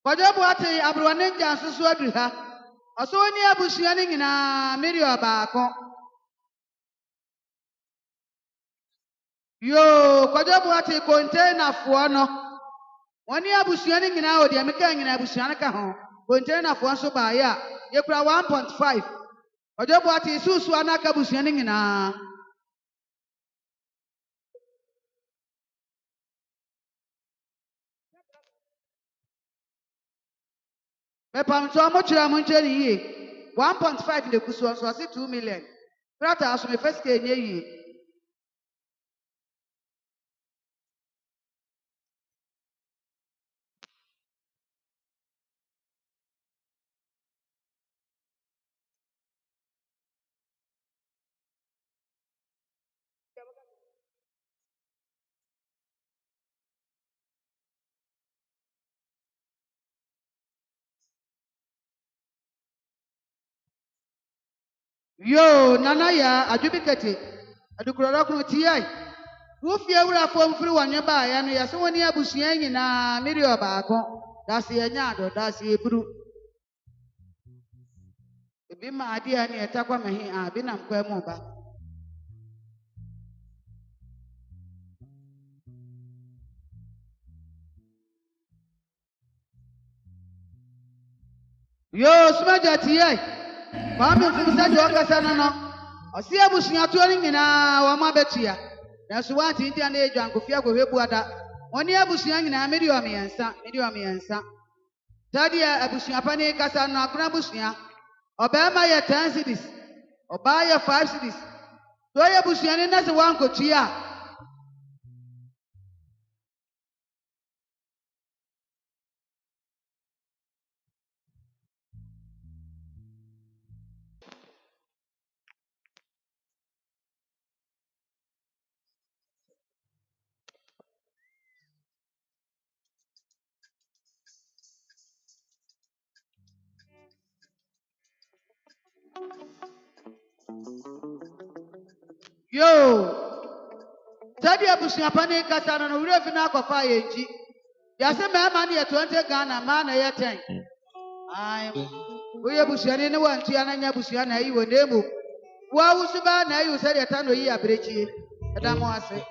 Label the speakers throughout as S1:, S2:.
S1: Kwajobu ati abruwane jansusu adriha. Osoni abusuani nyina meri obaako. Yo, kwajobu ati container fo no. Woni abusuani nyina odi ameka nyina abusuani ka ho. Container fo nso ba ya. Yekura 1.5. Kwajobu ati susu anaka abusuani nyina. Mepam to amochira munche ni yi. 1.5 de kuso so asi 2 million. Prata aso me first ke nye yi. Yo, nana ya adwubikete. Adukurara kunu tiyai. Wo fie wura fo mfiri wonye ba ya no yase woni abusua nyina meri obaako. Dase enya ado dase eburu. Ebi ma ade a ne etakwa mehe a bi nam kwa mu ba. Yo, sumaja tiyai. Ba mi mfiri sa jo kasa no. Osi abusua to ni nyina wa ma betua. Na so wanti ntia na edwankofia gohwebu ada. Woni abusua nyina meri omiensa. Tadi abusua pani kasa no akuna abusua. Obama ya 10 cities. Oba ya 5 cities. To ya abusua ni na se wankotua. Yo, tadi abusua pani kasa no wure fi na akwafa ya eji. Ya se mema na 20 Ghana ma na ya 10. Ai, we abusua ni wantua na nya abusua na yi wo nemu. Wa wusuba na yi usari ata no yi abrechi. Ada mo ase.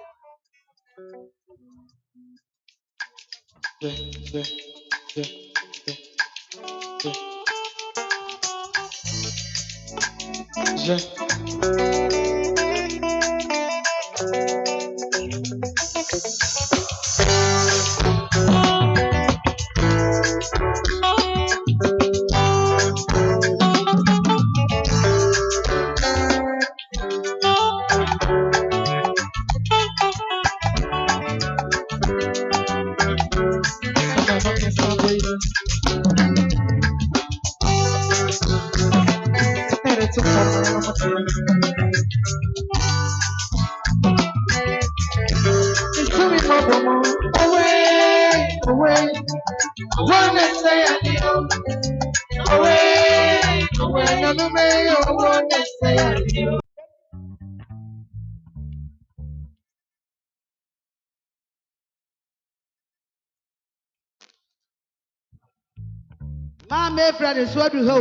S1: Ma me friend so adu ho.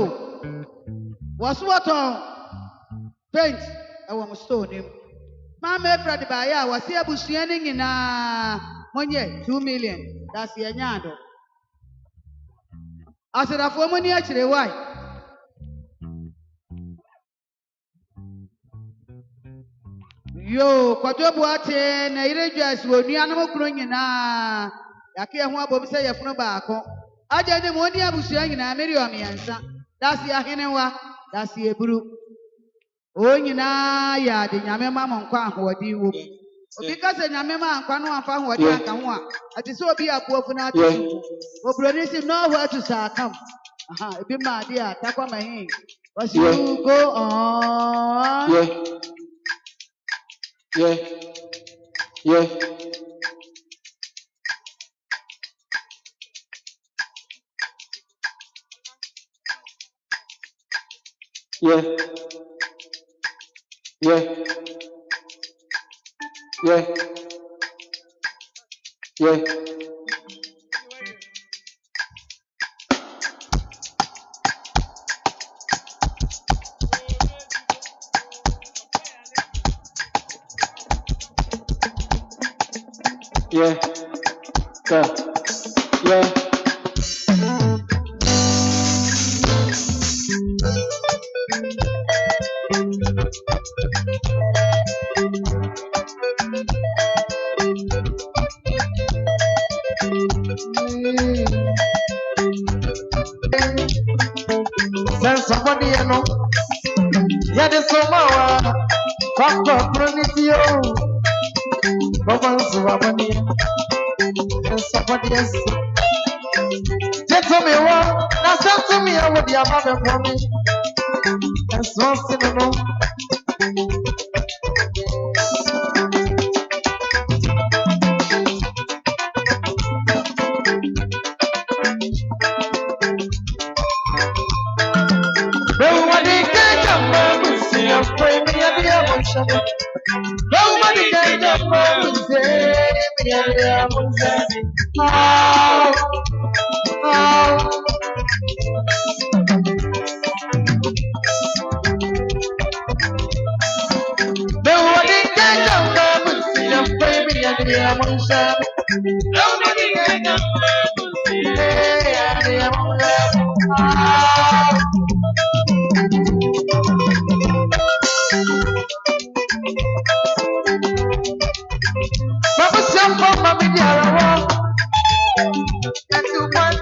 S1: Was what on paint e wo store nim. Ma me friend ba ya wase abusua ni nyina monye 2 million. That's ye nyado. Aserafo mo ni akire why? Yo, kwajobu ate na irejas wo nuanom kro nyina. Yake ho abom se yefunu baako. Aja ni mo ni abusua nyina meri omiensa. That's ye ahenewa, that's ye buru. O nyina ya de nyame ma mo nkwa ahodi wo. Obi ka se nyame ma nkwa no amfa ahodi anka ho a. Ati se obi abuofu na ati. Obroni sim no where to sa come. Aha, ebi ma de a takwa mahin. Was you go on?
S2: Yeah. Yeah. Yeah. Yeah. Yeah. Yeah. Yeah. Yeah. Yeah.
S3: Send somebody you know. Yeah, the summer. Fuck up, run it to you. Bubble somebody. And somebody else. Just tell me what. Now send to me what you have for me. And so you know. Nobody can jump up and see a frame in the emotion. Nobody can jump up and say me and the emotion. Oh, oh. Nobody can jump up and see a frame in the emotion. Nobody can jump up and see the emotion. Oh. Mama Sampo, Mama Diarawa. And to one,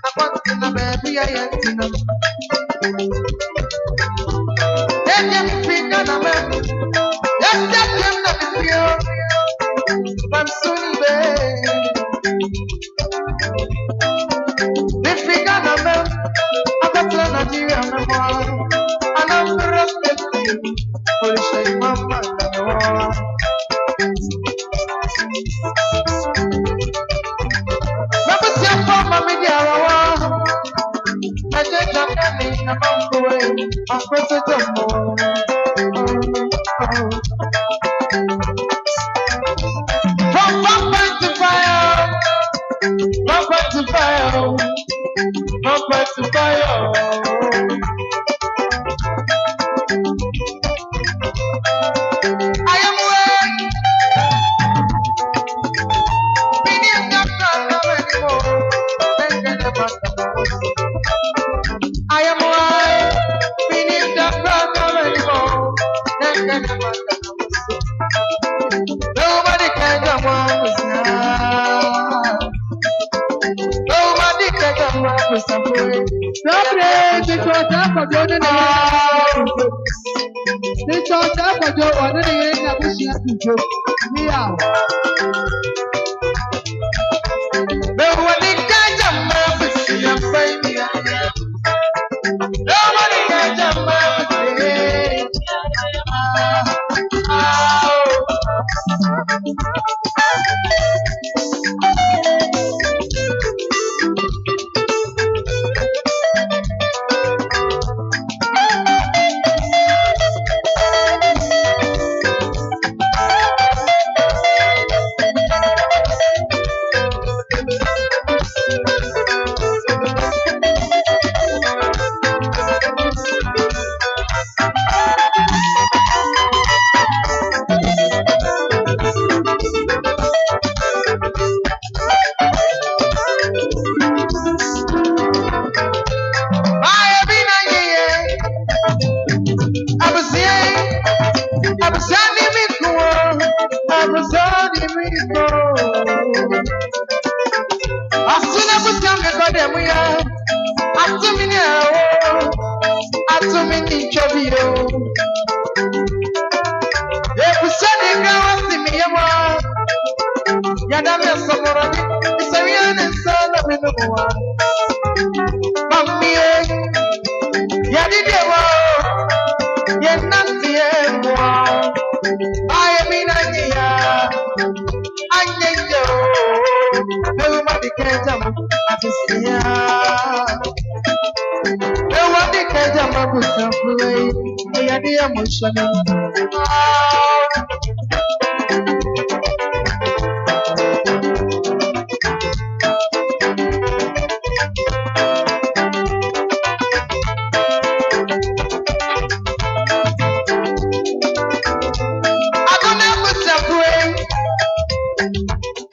S3: I want to know baby, I am to know. Then you bring on a man. Yes, that can not be pure. I'm soon, baby. If we got a man, I got to Nigeria, and I'm the rest of you. For the shame, Mama. Mama Sampo, Mama Diarawa. I just jump in a month away. I'm supposed to jump more. From vampire to fire. Vampire to fire. Vampire to fire. I am awake. Meaning not anymore. I am alive, beneath the ground anymore. Nobody can come on with now. Nobody can come on with something.
S1: Stop it! Because I'm for doing it. Because I'm for doing it. We are.
S3: Nobody can come on with your baby. Nobody can come on with it.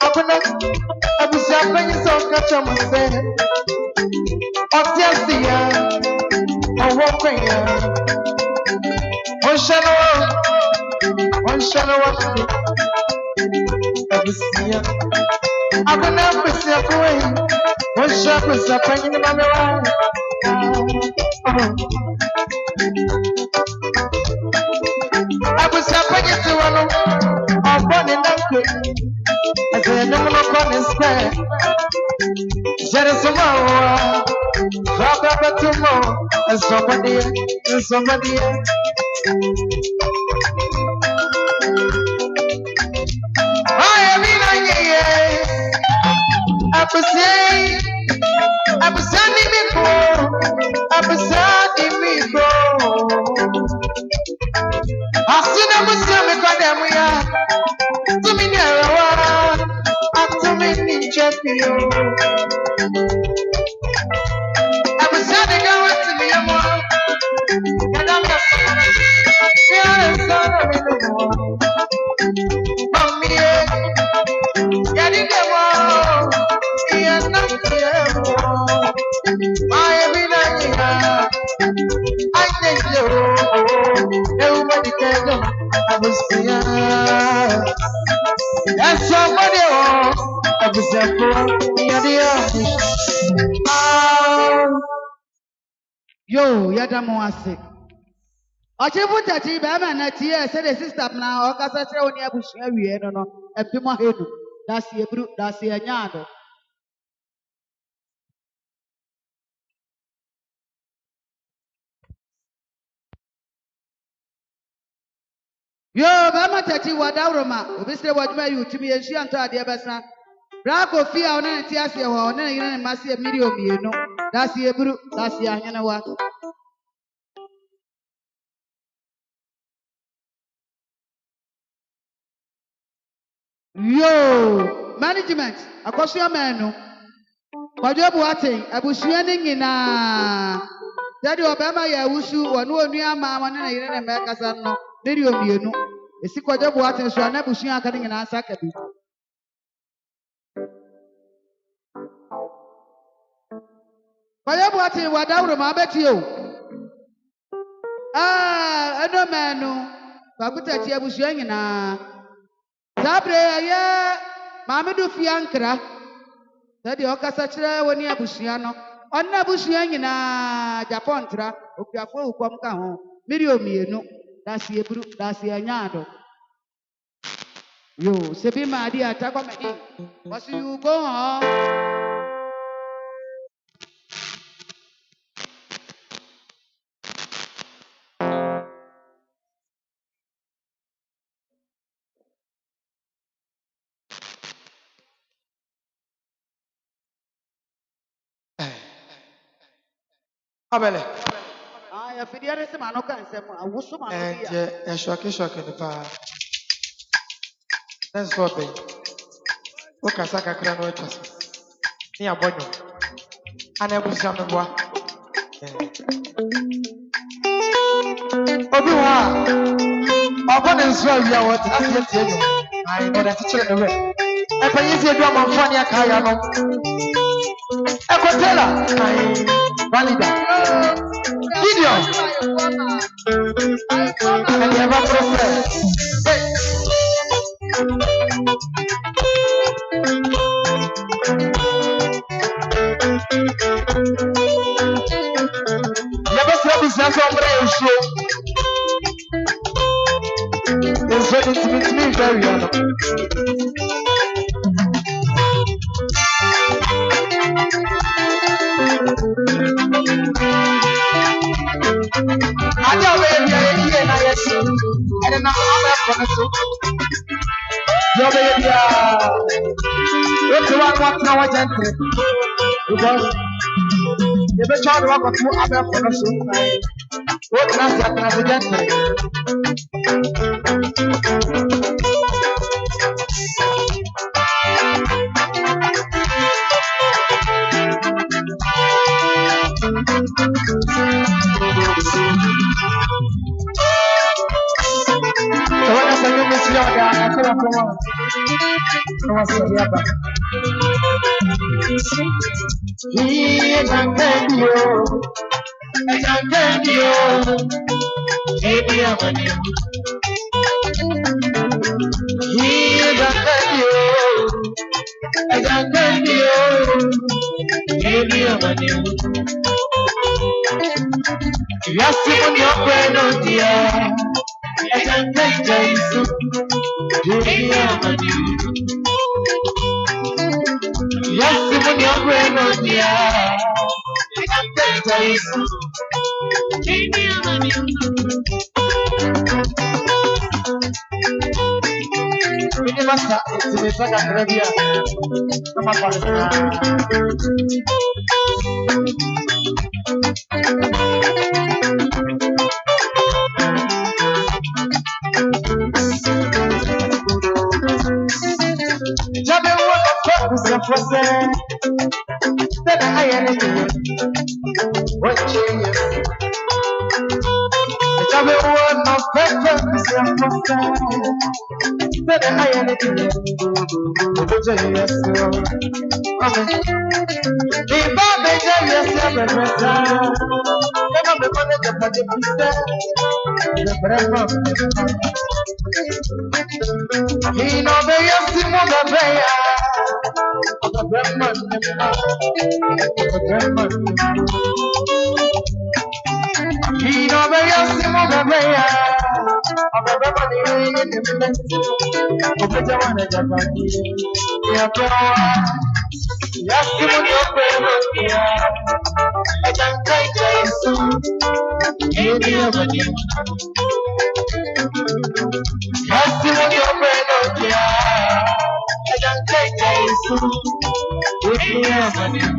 S3: Nobody can jump. Otiasia, Owokwenya, Onshano, Abusia, Abana Busia Boy, Onshakusa Penny Mamma. Abusia Penny to one of one in that quick. I said, no one is square. Jerusalem, drop up tomorrow, and somebody, I am in a year. I'm sending me more. I see them me them we are. To me near and to me champion. I'm sending out to me more. And I'm not Mommy, getting them all. Yes, not I thank you. Everybody can go. I was here. And somebody else. I was there
S1: Yo, Yadamoase. Ochibuchachi Bama Natia said the sister now, or Casatra on Yabushi, no, a Pima Hedu. That's a brute, that's a yard. Yo, Bama Tati Wadauroma, Mr. Wadma, you to me and she and Tadia Bassa. Braco Fia on an Tiasia or on a massive medium, you know. That's a brute, that's a Yanawa. Yo, management, a cosio menu. Kwajobu ate, abusuaning in a Daddy Obama Yawusu, or no near mamma and a Macasano, video you know. A sequajobu ate, so I never see a cutting in a sakabi. Kwajobu ate, what out of my bet you. I don't know, Babuta Yabusuang in a Sabre, yeah, Mamadu Fiankra. That the Okasatra when you Busiano, on Nabusian in a Japontra, Opiafu Comca, Mirio Mino, that's a brute, that's a yado. You, Sebima, dear Takomadi, what you go on?
S3: Abele.
S1: I have figured some Anoka and some Wusuma.
S3: And shock in the bar. That's what they Okasaka Crano trust. Near Bono. I never saw the boy. Obiwa. Upon and swell, you are what I tell you. I know that teacher in the way. And when you see a drum of funny, I can't. Ekotela, Valida, Gideon, and you have a process. Never saw this as a show. It's ready to meet me very well. I don't know if I don't know how I'm going to you're one now, gently. Because if a child walk on 2 other for us, what can I say gently? So when I say you miss your guy, I feel like I want to see the He is a candio, a candio, baby of a new. He is a candio, a candio, baby of a new. Yes, you your friend, dear, a candio, baby of a new. Yes, even your brain on the air. I'm telling you, we must start to be back at Rabia. Come on, Jabe what the fuck is your process? Then I anything. What changes? Jabe what my fuck is your process? Then I anything. What changes? Amen. If I make yes, I'm a person. Never be money to put it the breath. He know the yes, he know the prayer. The Brahman, the Brahman. He know the yes, he know the prayer. The Brahman in the midst of the one at the body. Yes, you know your prayer. I can't take it. Any of you. Yes, you know your prayer. I can't take it. Any of you.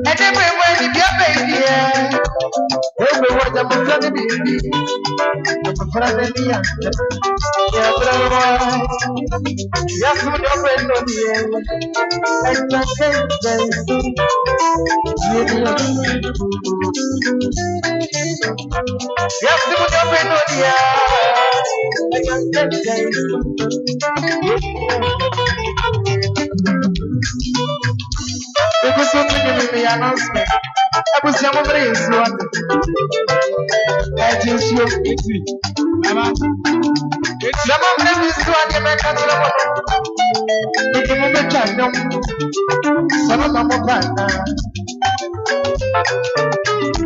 S3: And everywhere you get baby, everywhere the Muslim baby, the friend in the end. Yeah, brother, yes, with your friend on the end. And the same day, yes, with your friend on the end. And the same day. It was something in the announcement. I was your brains. I just look at it. Some of them is to an American. It's a moment I know. Some of them are bad.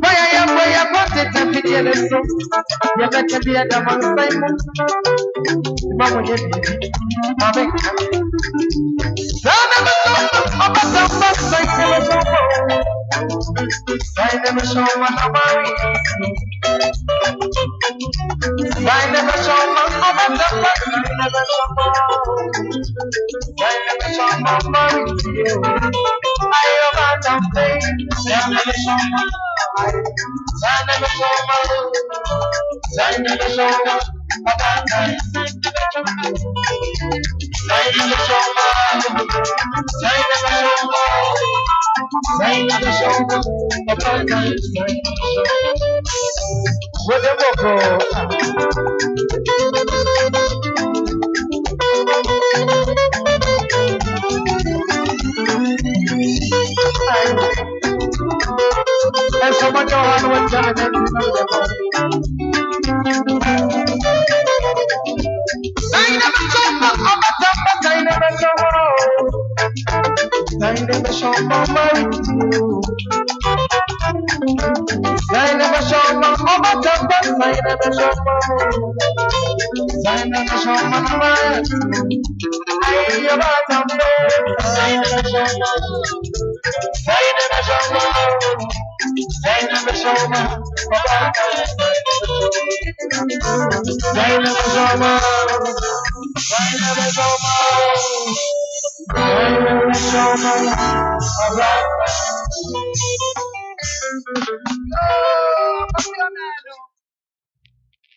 S3: Why I am where I wanted to be a lesson. You better be a damn Simon. Mamma, I never show my worry. I never show my I never show my worry to you. I have a pain. I never show my I never show my I never show my about time. I never show my I never show my I never show my about time. Whatever. And someone know how to turn it I never show my I never show my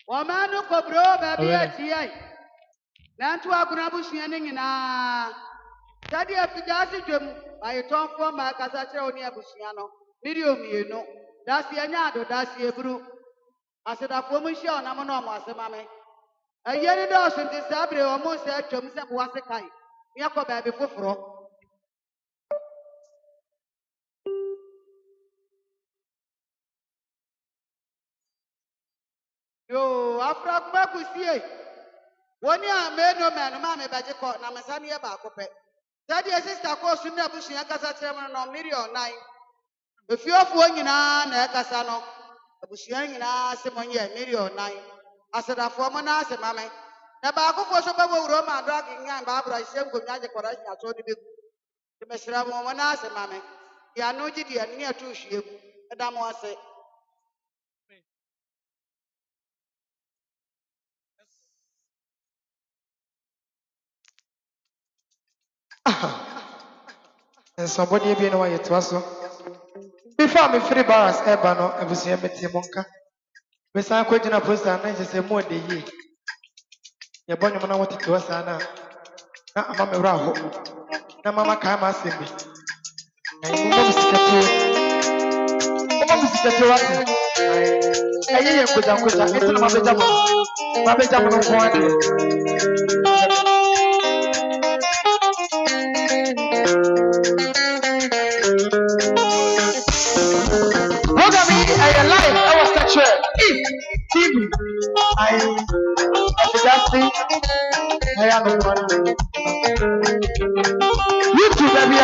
S1: Wamanu kobro baby atiai. Nantu aguna bushia nyina. Tadi afidasi dwem ayeton fo ma kasa kire oni abushia no. Miri omienu. Dasi anya ado dasi eburu. Asedafo mu hia onam no omo asema me. Ayeni do so nti sabre omo se atwam se bo ase kai. Me akọ baby foforo. Yo, afra kuma kusie. Woni a me no man ma me baje ko na mesane ye ba kope. Daddy sister ko su na bushia kasa kire mo no million 9. Efiofo nyina na ekasa no. Abushia nyina se mo ye million 9. Asedafo mo na ase mame. Na ba akofo so ba wuro ma drag nyan ba abra hye nkonwa je kora nya so de be. Te mesra mo na ase mame. Ya no gidi ya ni atu hwie ku. Eda mo ase.
S3: And somebody be no way to us. Before me free bars, Ebano, I was here with Monka. Miss I quit in a post and I just say more day ye. Your bonny man wanted to us, Anna. Now, Mamma Raho. Now, Mamma Kama send me. And you must get to us. I ain't good. I'm good. I'm into my bedroom. My bedroom on point. I am YouTube, baby.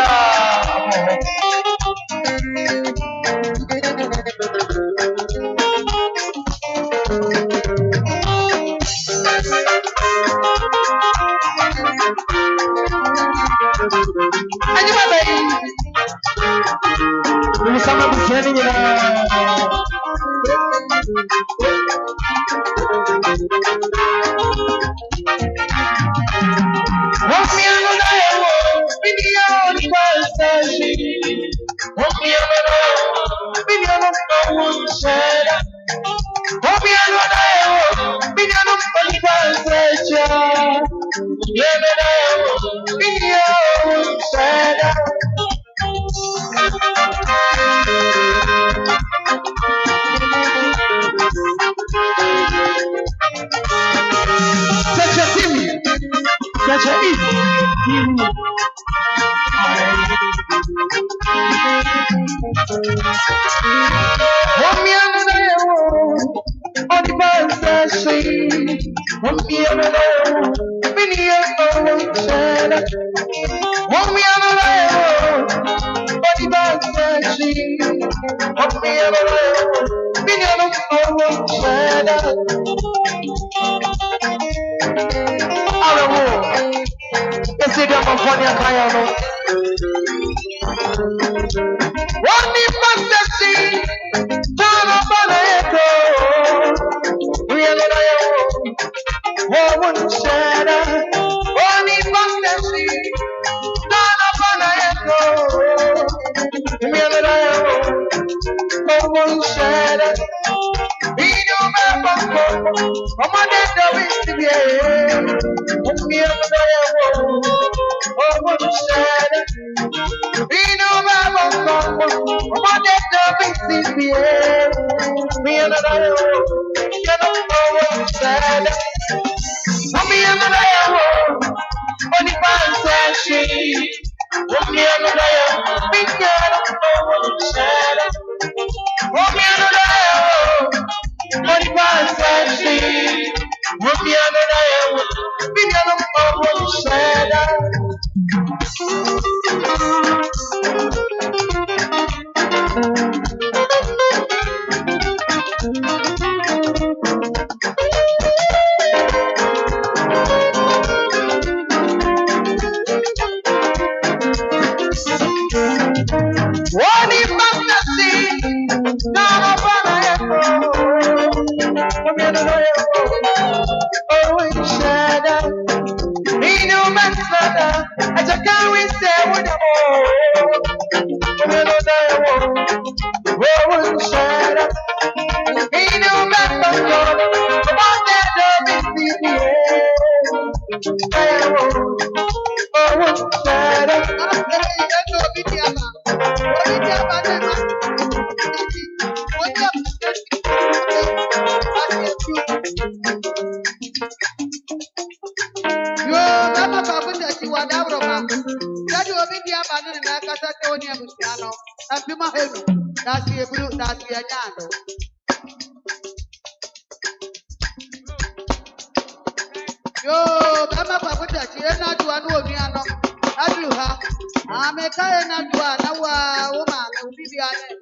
S3: shada. Inu masada. Aja kawi se wunamo. Umelo dayo. Wowu shada. Inu masada. Wande do bisidi. Dayo. Wowu shada.
S1: Yo, kama kwa kutachi, ena tuwa nuo miano, aduha, ameka ena tuwa na wa uma, na ubibi ane,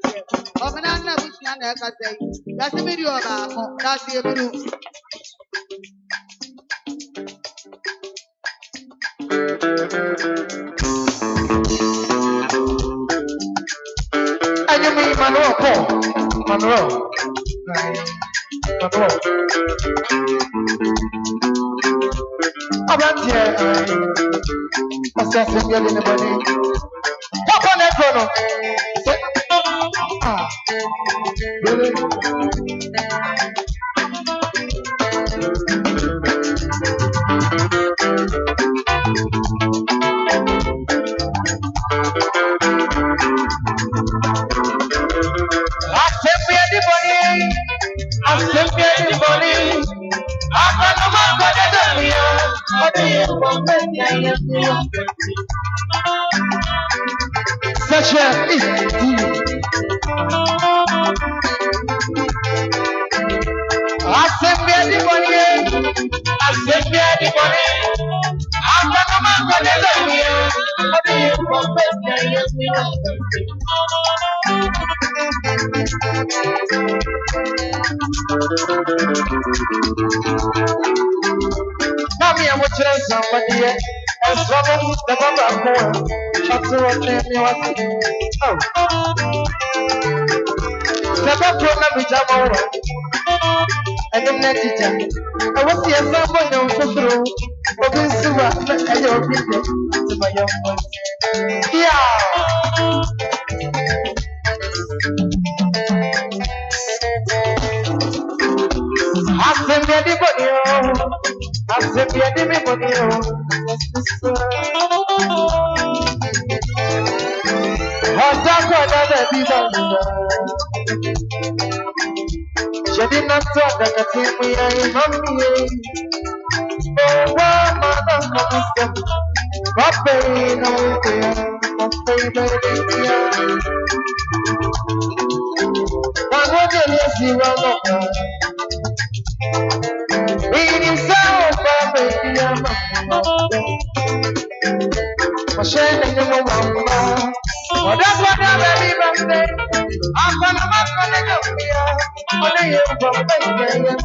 S1: omena na bushina na kase, kasi video ba mo, kasi ebiru.
S3: Ayumi Manuel Paul. Manuel. Manuel. About here, assassin in the money. Pop on that chrono. Ah, really? Such a I send me the money. I send me the money. I'm not a man for the love. What do you Mommy, I'm watching somebody else. I'm trouble the Baba. That's what name you want. Oh, the Baba me jam and the next teacher. I was here someone else to throw. Open Suva, and your business to my young ones. Yeah. I send me the money. I send me the money. Hot dog, baby, she did not talk that I think we are in mommy. Oh, mama, come step. Papa, no, baby. I want to let you run. In himself, baby, I'm a shame in your mama. Oh, that's what I'm baby, birthday. I'm gonna go here. Oh, they are from baby.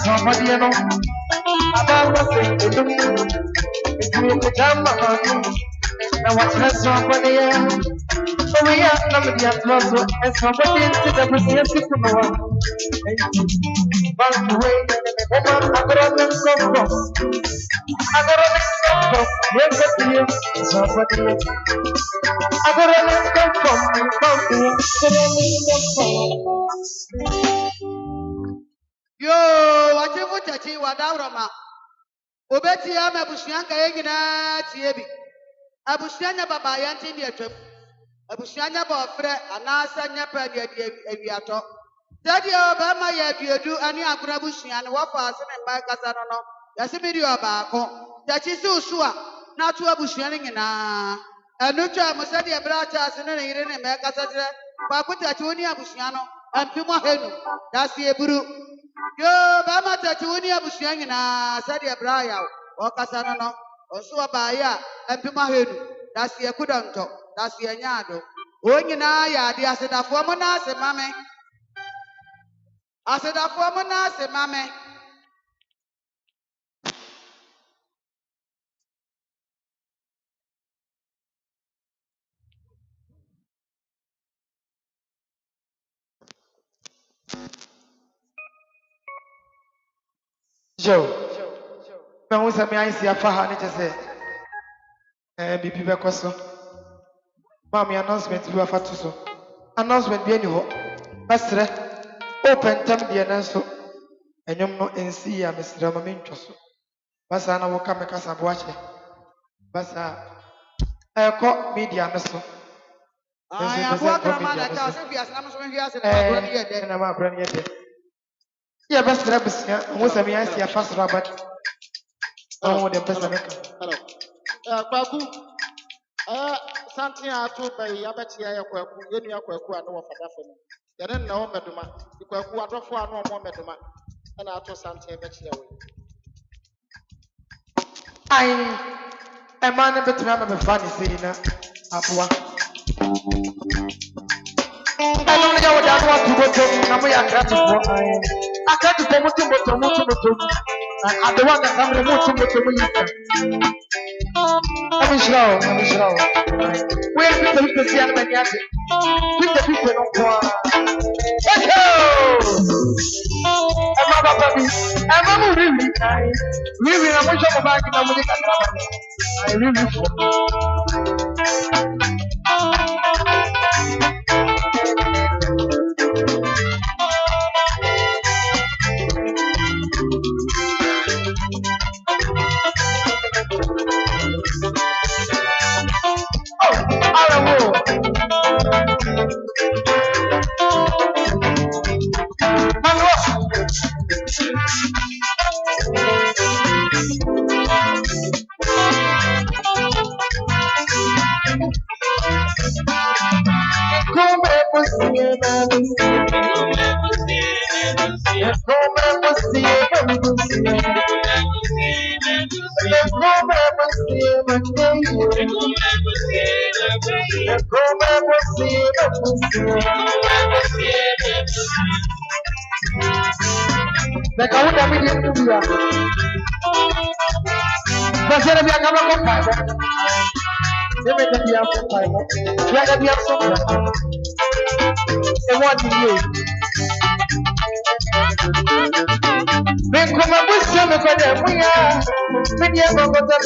S3: Somebody, you know, about what's in the room. It's me, the jam. Now, what's that somebody else? Oh, we are somebody else, and somebody to the presidency from the one. By the way, woman, I got on them so close. I got on them so close. Yes, I see somebody else. I got on them so close.
S1: Yo, wachifu chachi wadaurama. Obeti ya mabushyanka yengina tiebi. Abushanya baba yanti ndi atwam. Abushanya bofre anasa nyapa ndi awiato. Sadi obama ya duedu ani agura bushyan wo fa ase ne mba kasa no no. Yase bi di obaako. Chachi si usua na to abushyan nyina. Anu twa mo sadi ebracha ase ne yire ne mba kasa dire. Ba kuta chi oni abushyan no. Ampimo henu. Dasi eburu. Yo, bama chachi oni abushyan nyina sadi ebraya wo kasa no no. Osuwa baya empima henu dasi ekudonto dasi enyado onyina ya di asedafo mo na ase mame
S3: Joe. But who's a man? I see a far honey to say. Be people question. Mammy announcement you have to so. Announcement be any hope. Pastor, open time the announcement. And you know, and see a Mr. Mamintos. Basana will come because I'm watching. Basa, I caught media announcement.
S1: I am walking around like I said, yes, I'm showing you as a brand yet.
S3: Yeah, best rabbits, most of me I see a fast rabbit. Oh, the best
S2: Hello. Babu. Something I told by Yabatia, Yeni Aqua, no for that. You don't know Meduma. You can go out of one more Meduma. And I told something about you.
S3: I a man better remember funny saying Apua. I don't know what I want to go to. I'm going to go. I can't do much. I don't want to have a much. I'm sure. Where did the people see I'm with the people don't go. I'm really, I'm much of a bag I really. Like I would have been in India. But then we are coming up by they make the be out by we are be out somewhere. And what do you? When come up with some of them, we are many of them got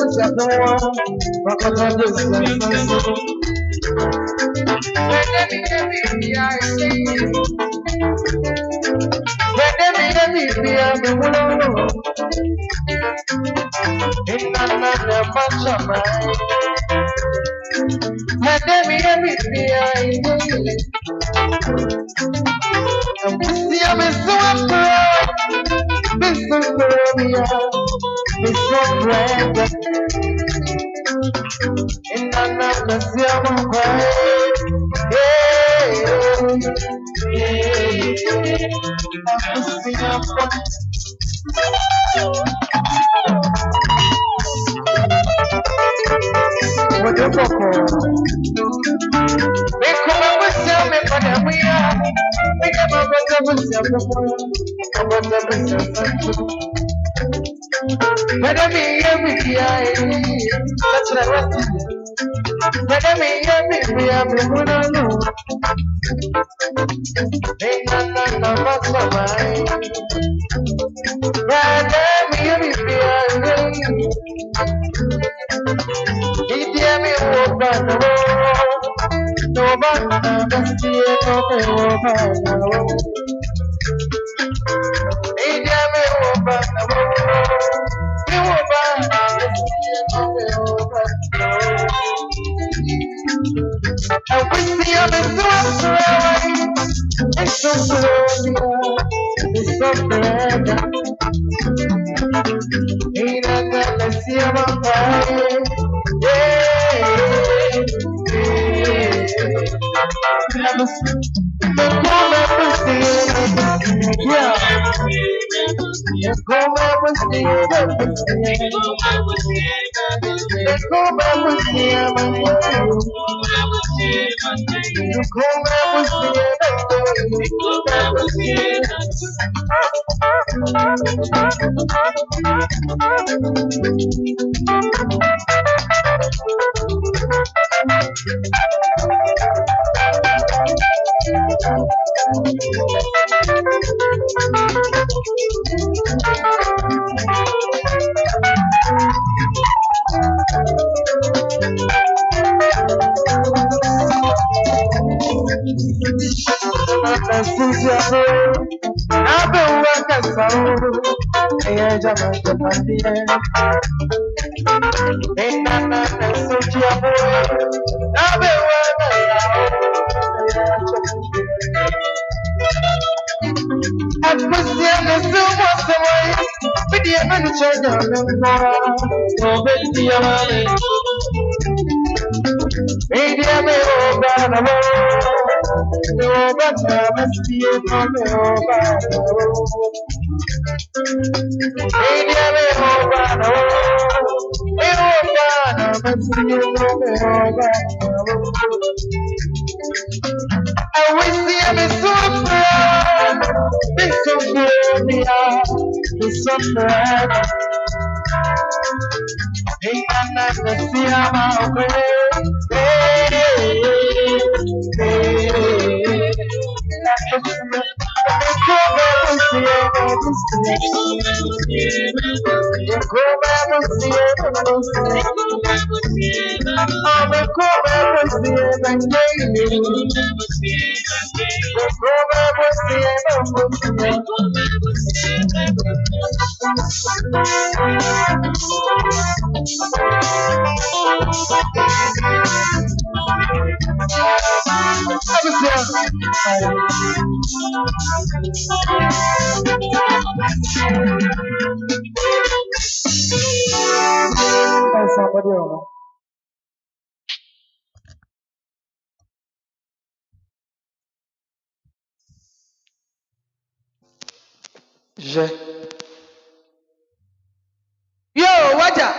S1: Yo, waja.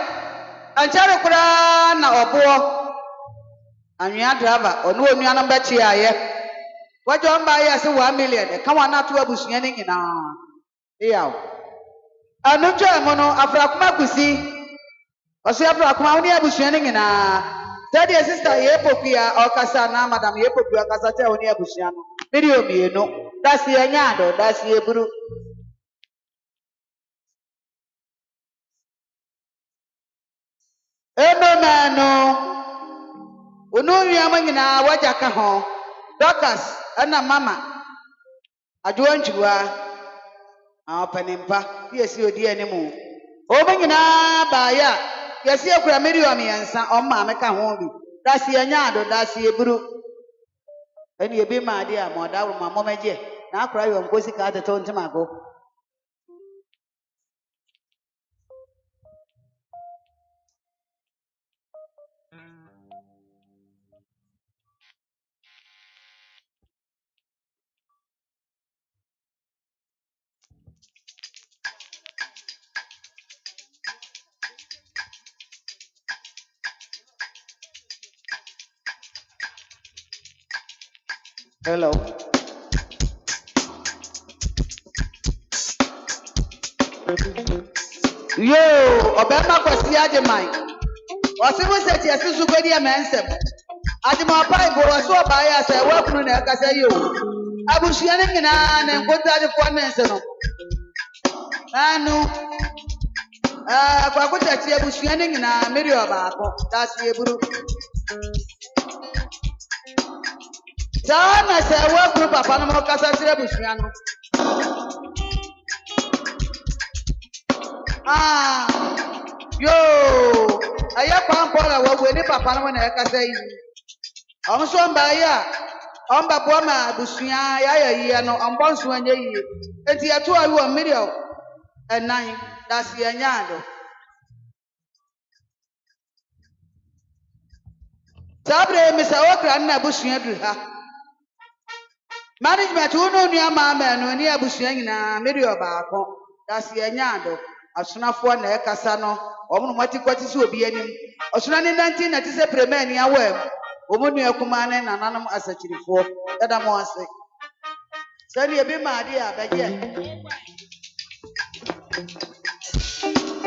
S1: Anchare kura na obo. Anwia driver, onu onua no bechi aye. Waja on ba aye se 1 million. E kan wana to abusua ni nyina. Eyawo. Anu twa mo no afrakuma kusi. Oso afrakuma oni abusua ni nyina. Tadi sister ye popia okasa na madam ye popia okasa te oni abusua no. Video mienu. Dasi anyado, dasi eburu. Eno mano. Onu nyama nyina waja ka ho. Dokas ana mama. Adwanjuwa. Apanimpa. Yesi odi animu. Oba nyina ba ya. Yesi akura Miriam yansa omma meka ho bi. Dasi anyado, dasi eburu. Eni ebi ma dia mo da wo mamma meje. Na akura yo nkosi ka teto ntimago. Hello. Yo, obema kwasi aje mai. Osibu se ti asisu godi amensem. Adi ma pai bo waso ba ya se wa kunu na ka se yo. Abushia ne nyina na nkota de fo na nse no. Anu kwa kuta ti abushia ne nyina meri oba akọ. Dasi eburu. Sana se wa kunu papa no mo kasa sire abushia no. Yo, aya kwampola wawe ni papa no na yakasa yi. Omso mba ya, omba bo ma abusuya ya yi no, ombonso anya yi. Enti ato awu o mmiri o. Enan, dasi anyado. Sabre mi sa okra na abusuya duru ha. Management unu nu ama no ni abusuya nyina mmiri o baako. Dasi anyado. Asunafo na ekasa no omo mati kwati si obi anim osuna ni 1990 se premier ni awam omo nu akuma ne nananom asachirifo dada mo ase sani ebi ma de abeje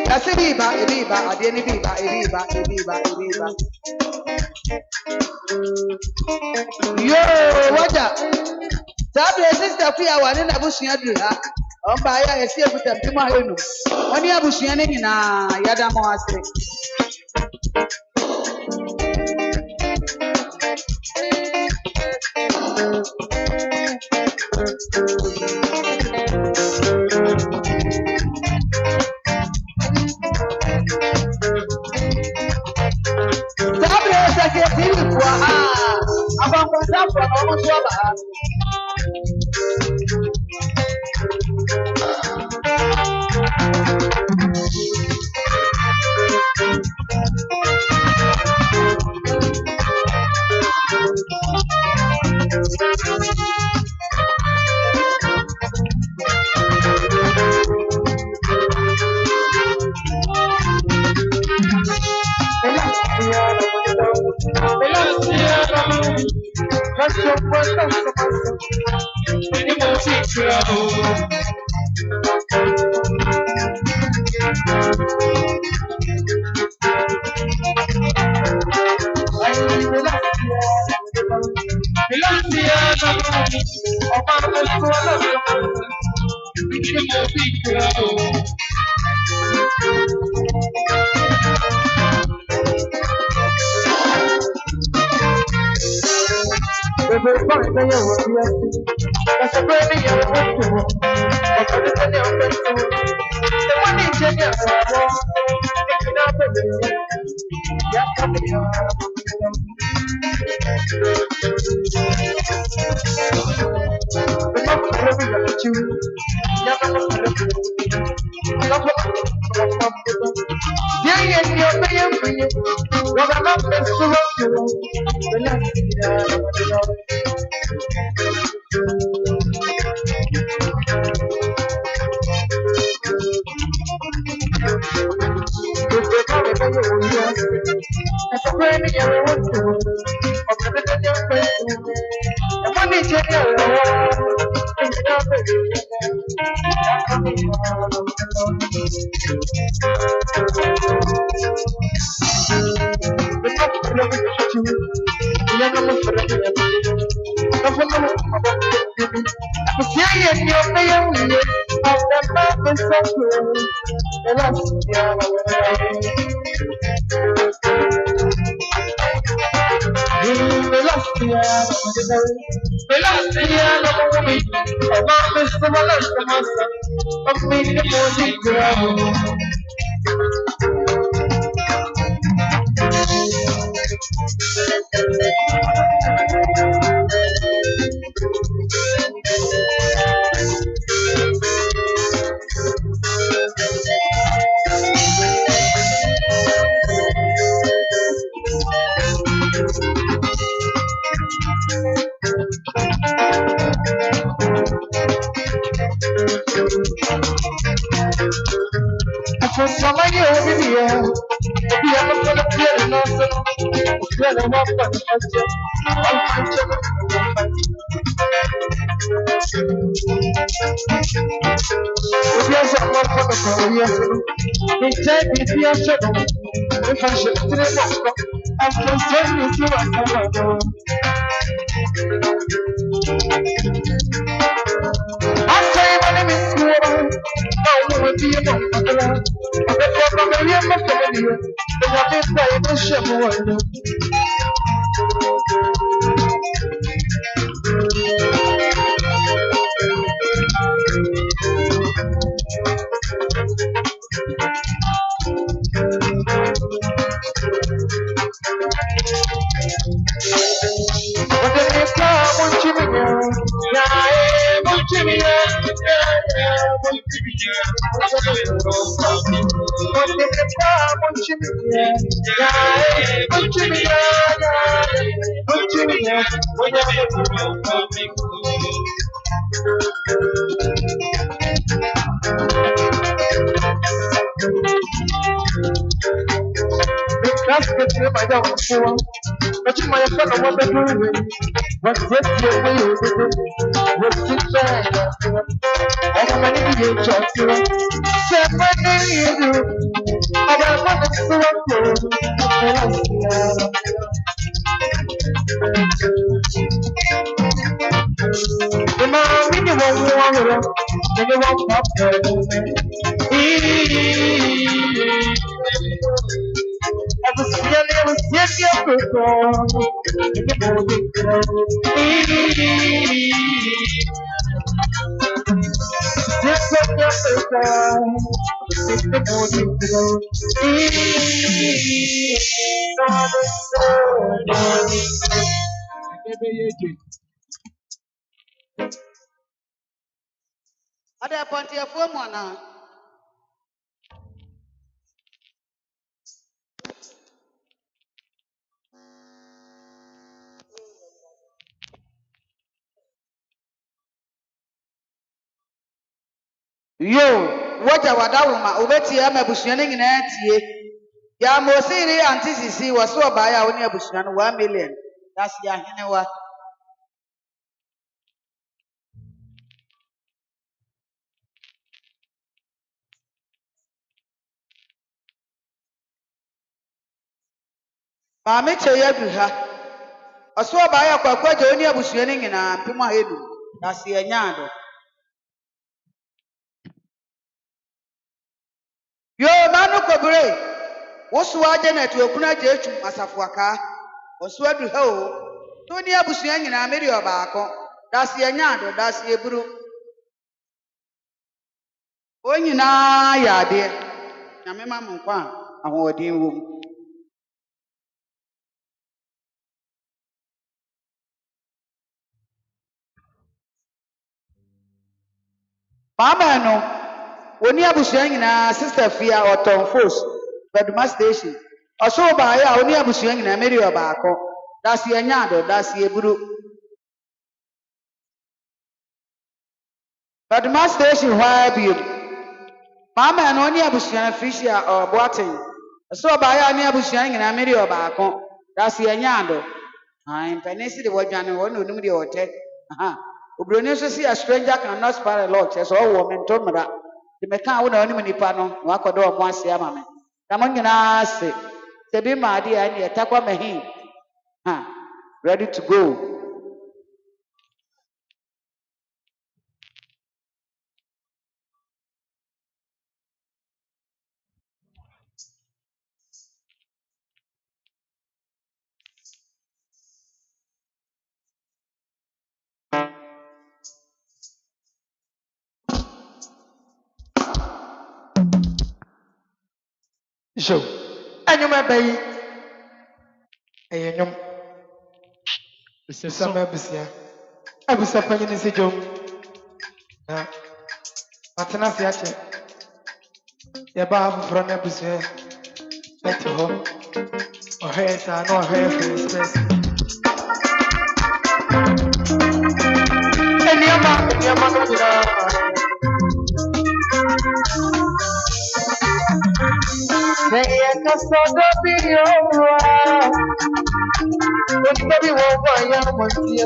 S1: ase ebi ba ade ni bi ba yo waja Sabe sister kuya wane na busua duru ha. Omba ya esi ekuta mpimo ahenu. Oni abusua ne nyina yada mo ase. Ada pontiafo mu ana. Yo, waja wadawuma obeti ya mabusua ne nyina tie. Ya mosiri antisisi waso ba ya woni abusua no 1 million. That's ya henewa. Maame che ya du ha. Waso ba ya kwakwa je woni abusua ne nyina mpem a edu. That's ya nyaado. Yo manu kobure. Wosu aje na tu okuna je etu masafo aka. Wosu adu ha o. To ni abusua nyina meri obaako. That's ya nyaado, that's ya buru. O nyina ya ade. Na me ma mo kwa ahodin wo mu. Mama no oni abusua nyina sister Fia Oton Force Beduma station. Oso ba ya oni abusua nyina meri obaako. That's ya nyaado, that's ya buru. Beduma station why be. Mama no oni abusua Fisia or Boatin. Oso ba ya oni abusua nyina meri obaako. That's ya nyaado. Ah, penesi de wodwane won onum de ote. Aha. Obroni so see a stranger cannot spare a lot. So wo mentomra. De meka wo na onim nipa no wa kodo omo ase ama me. Na mo nyina ase. Se bi ma de ani etakwa mahi. Ha. Ready to go.
S3: So, anyum abayi. Eyenyum. Bisa mabisia. Abusa panyi ni sejom. Na. Atena se ache. Ya ba afro na busia. Beto ho. Ohe sa no ohe face. Enyama no dira. Say a caso video. Nobody will buy your money.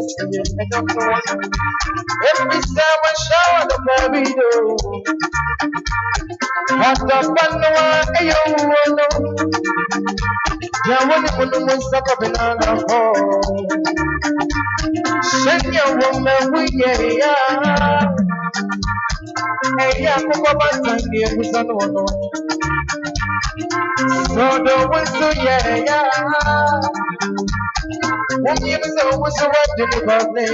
S3: Every time I shower the baby do. What the fun you know. Ya wani munu saka banana ho. Shenya woman we ya. Hey ya kuko batangi kusano no. So do wisu ya. When you so what do you call me?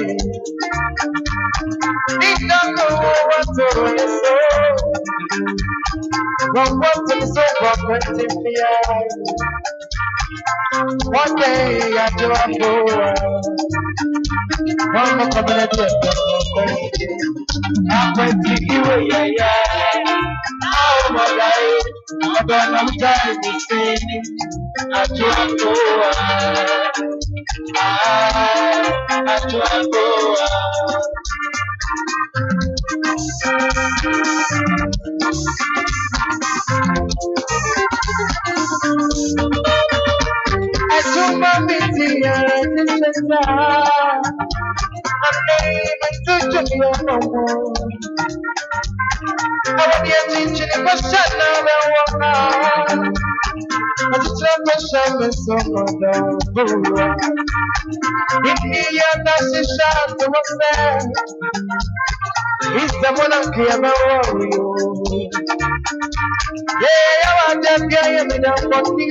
S3: Need not know what to so. What to so what to be. One day I do a fool. One more community. I'm going to you, yeah. Oh my life, I don't know time to stay. I do a fool. I do a fool. I do my meeting, this is I'm not even to you no more. I want you to teach you question now. I just love my shame so much. If you are not shot to myself, Is the one I'm here, my warrior. Yeah, I want them, yeah, me down for me.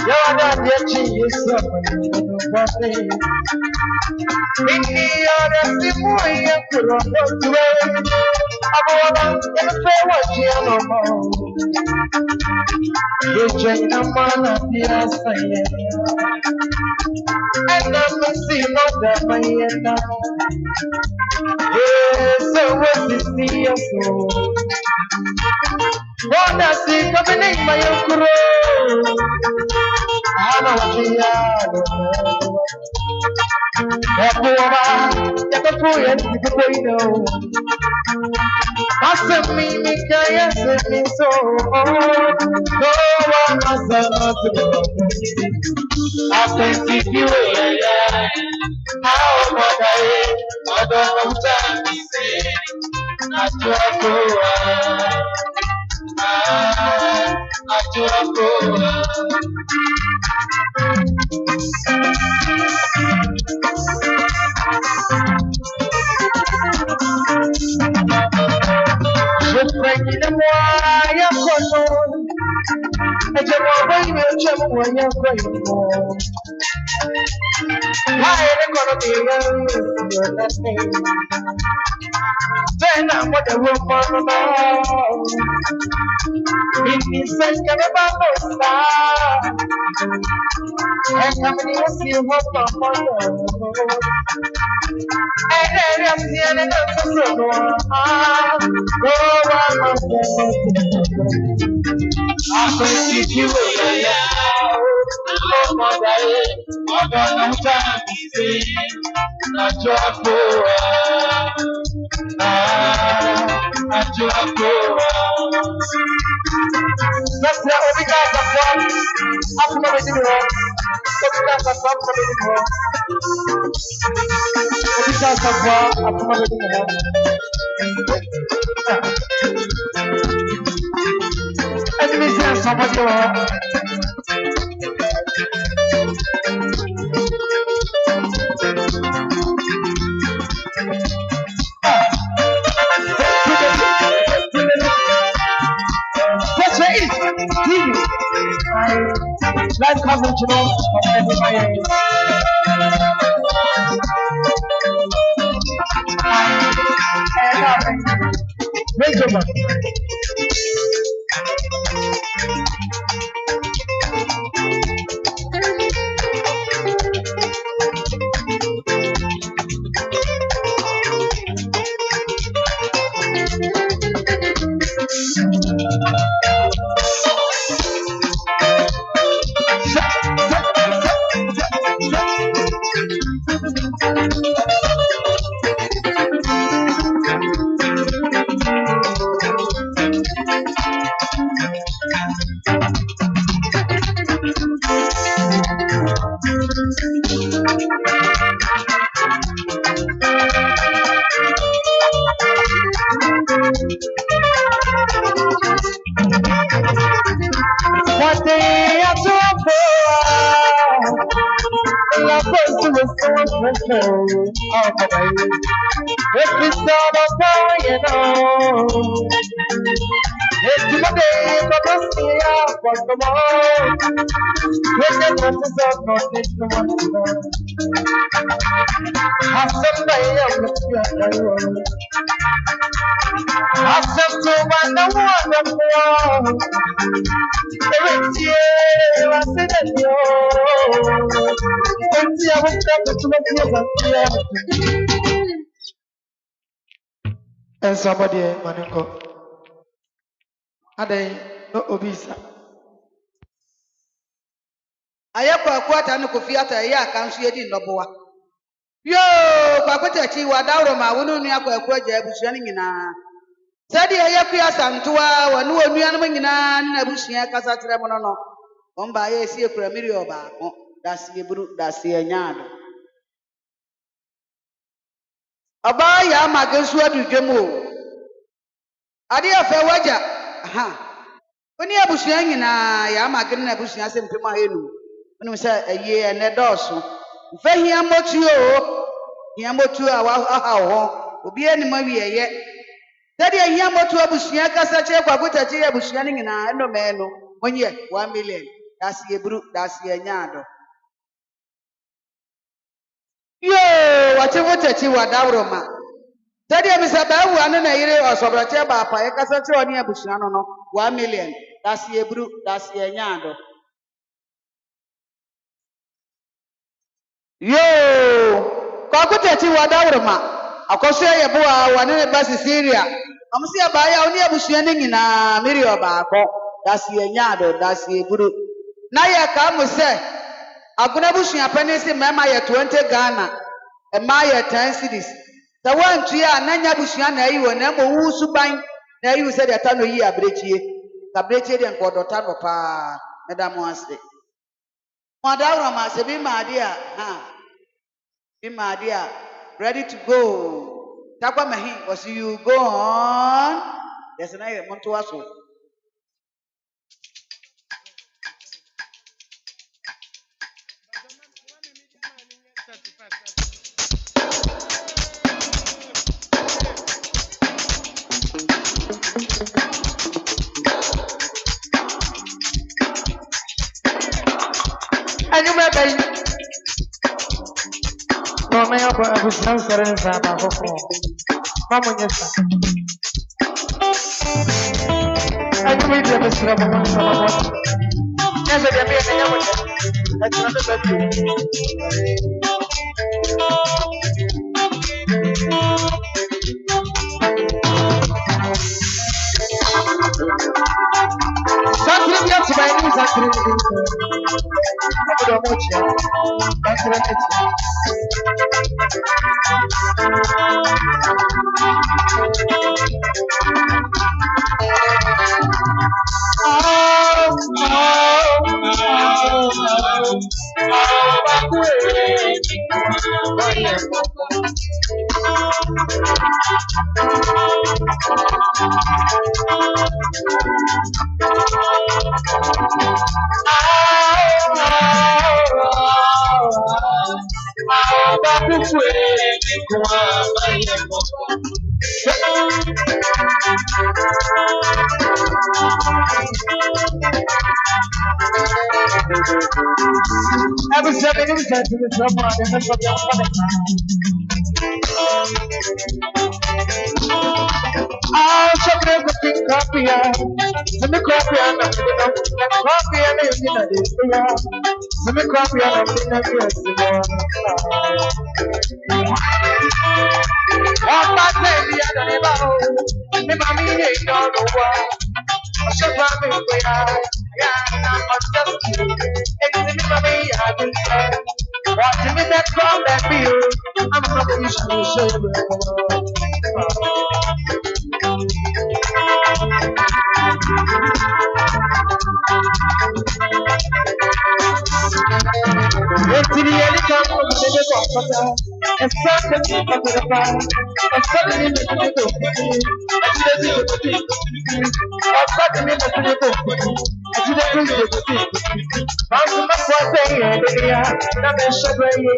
S3: Yeah, I want them, cheese, somebody. In the other, the more you put on the way. I'm gonna say what you know. You change the man of the asylum. And I'm a sinner, that my end. Yes, so what is the soul? What does it come in my own? I know what you are. Master me, Mikaya, send me so. No one must not I can see you. How much I don't know to say. I then I'm what the woman in second about and how many of you want my mother? And then I'm seeing another one. I can see you. Oh, my God, I'm trying to see. Not your poor. Not your poor. That's the only guy that's one. I'm not making it wrong. Every time that's one, I'm making it wrong. Every time that's one, I'm not making it wrong. Let me say somebody wrong. Let's come to know everybody. Wait a minute. What they are so la person is so special. If it's not a boy, you know. It's my day, but I see how what's the more. When the process of nothing to one. Have somebody else to your have some to one the one. Every year I said it, yo. I was talking to my tears and somebody, Maniko. Are they no obisa?
S1: Ayakwa kwata no kofiata ya kanso yedi ndoboa. Yo, kwakwata chi wadawro ma wonu nua kwakwa gya abusua nyina. Sadi ayakwa santoa wonu onua no nyina na abusua kasa tere mo no. Omba ye sie kura miri oba ko dasie buru dasie nyaado. Aba ya magensu adudwemo. Ade afa waja. Aha. Oni abusua nyina ya magen na abusua sempem ahenu. Oni say eye ene doso. Mfa hia motuo. Hia motuo a wa ho. obi anim awieye dade ahia moto abusua kasa che kwakuta che abusua ne nyina eno meno onye 1 million that's ebru that's nyado yo wachevo tachi wadawroma dade misa ba wu anu na yire osobroche ba apa kasa che oni abusua no 1 million that's ebru that's nyado yo kwakuta che wadawroma akoso ye boa wane ne basi Syria amsi abaya oni abusua ne nyina meri obaako dasi enyado dasi eburu na ye ka mo se aguna abusua pani se mema ye 20 Ghana e ma ye 10 cedis ta wantu a na nya abusua na yi wo na mo wu suban na yi se de ta no yi abrechie de nkodota no pa na da mo ase mo adawro ma se bi ma dia bi ma dia ready to go. Takwa mahi was you go on. There's an eye monto aso.
S3: And you may no me hapo abushan saren sana hapo mama nyesa ajumi dia besira mama sana nyesa dia pia kanya moja ajuna betu sakri dia sebaini sakri ada mocha sakri itu every 7 minutes to the trouble and that's what you're coming. I'll check everything copy out. Send me copy out of the copy and everything that is there. Send me copy out of the next one my baby, I don't know. Me mommy ain't no one. I should probably wait out. Yeah, I'm just kidding. It's me mommy, I can say. Watching me that from that view. I'm not going to show you. It's the end of the hospital. It's something for the fire. It's something in the middle. It's something in the middle. It's the middle. I'm the most day. I'm the sugar you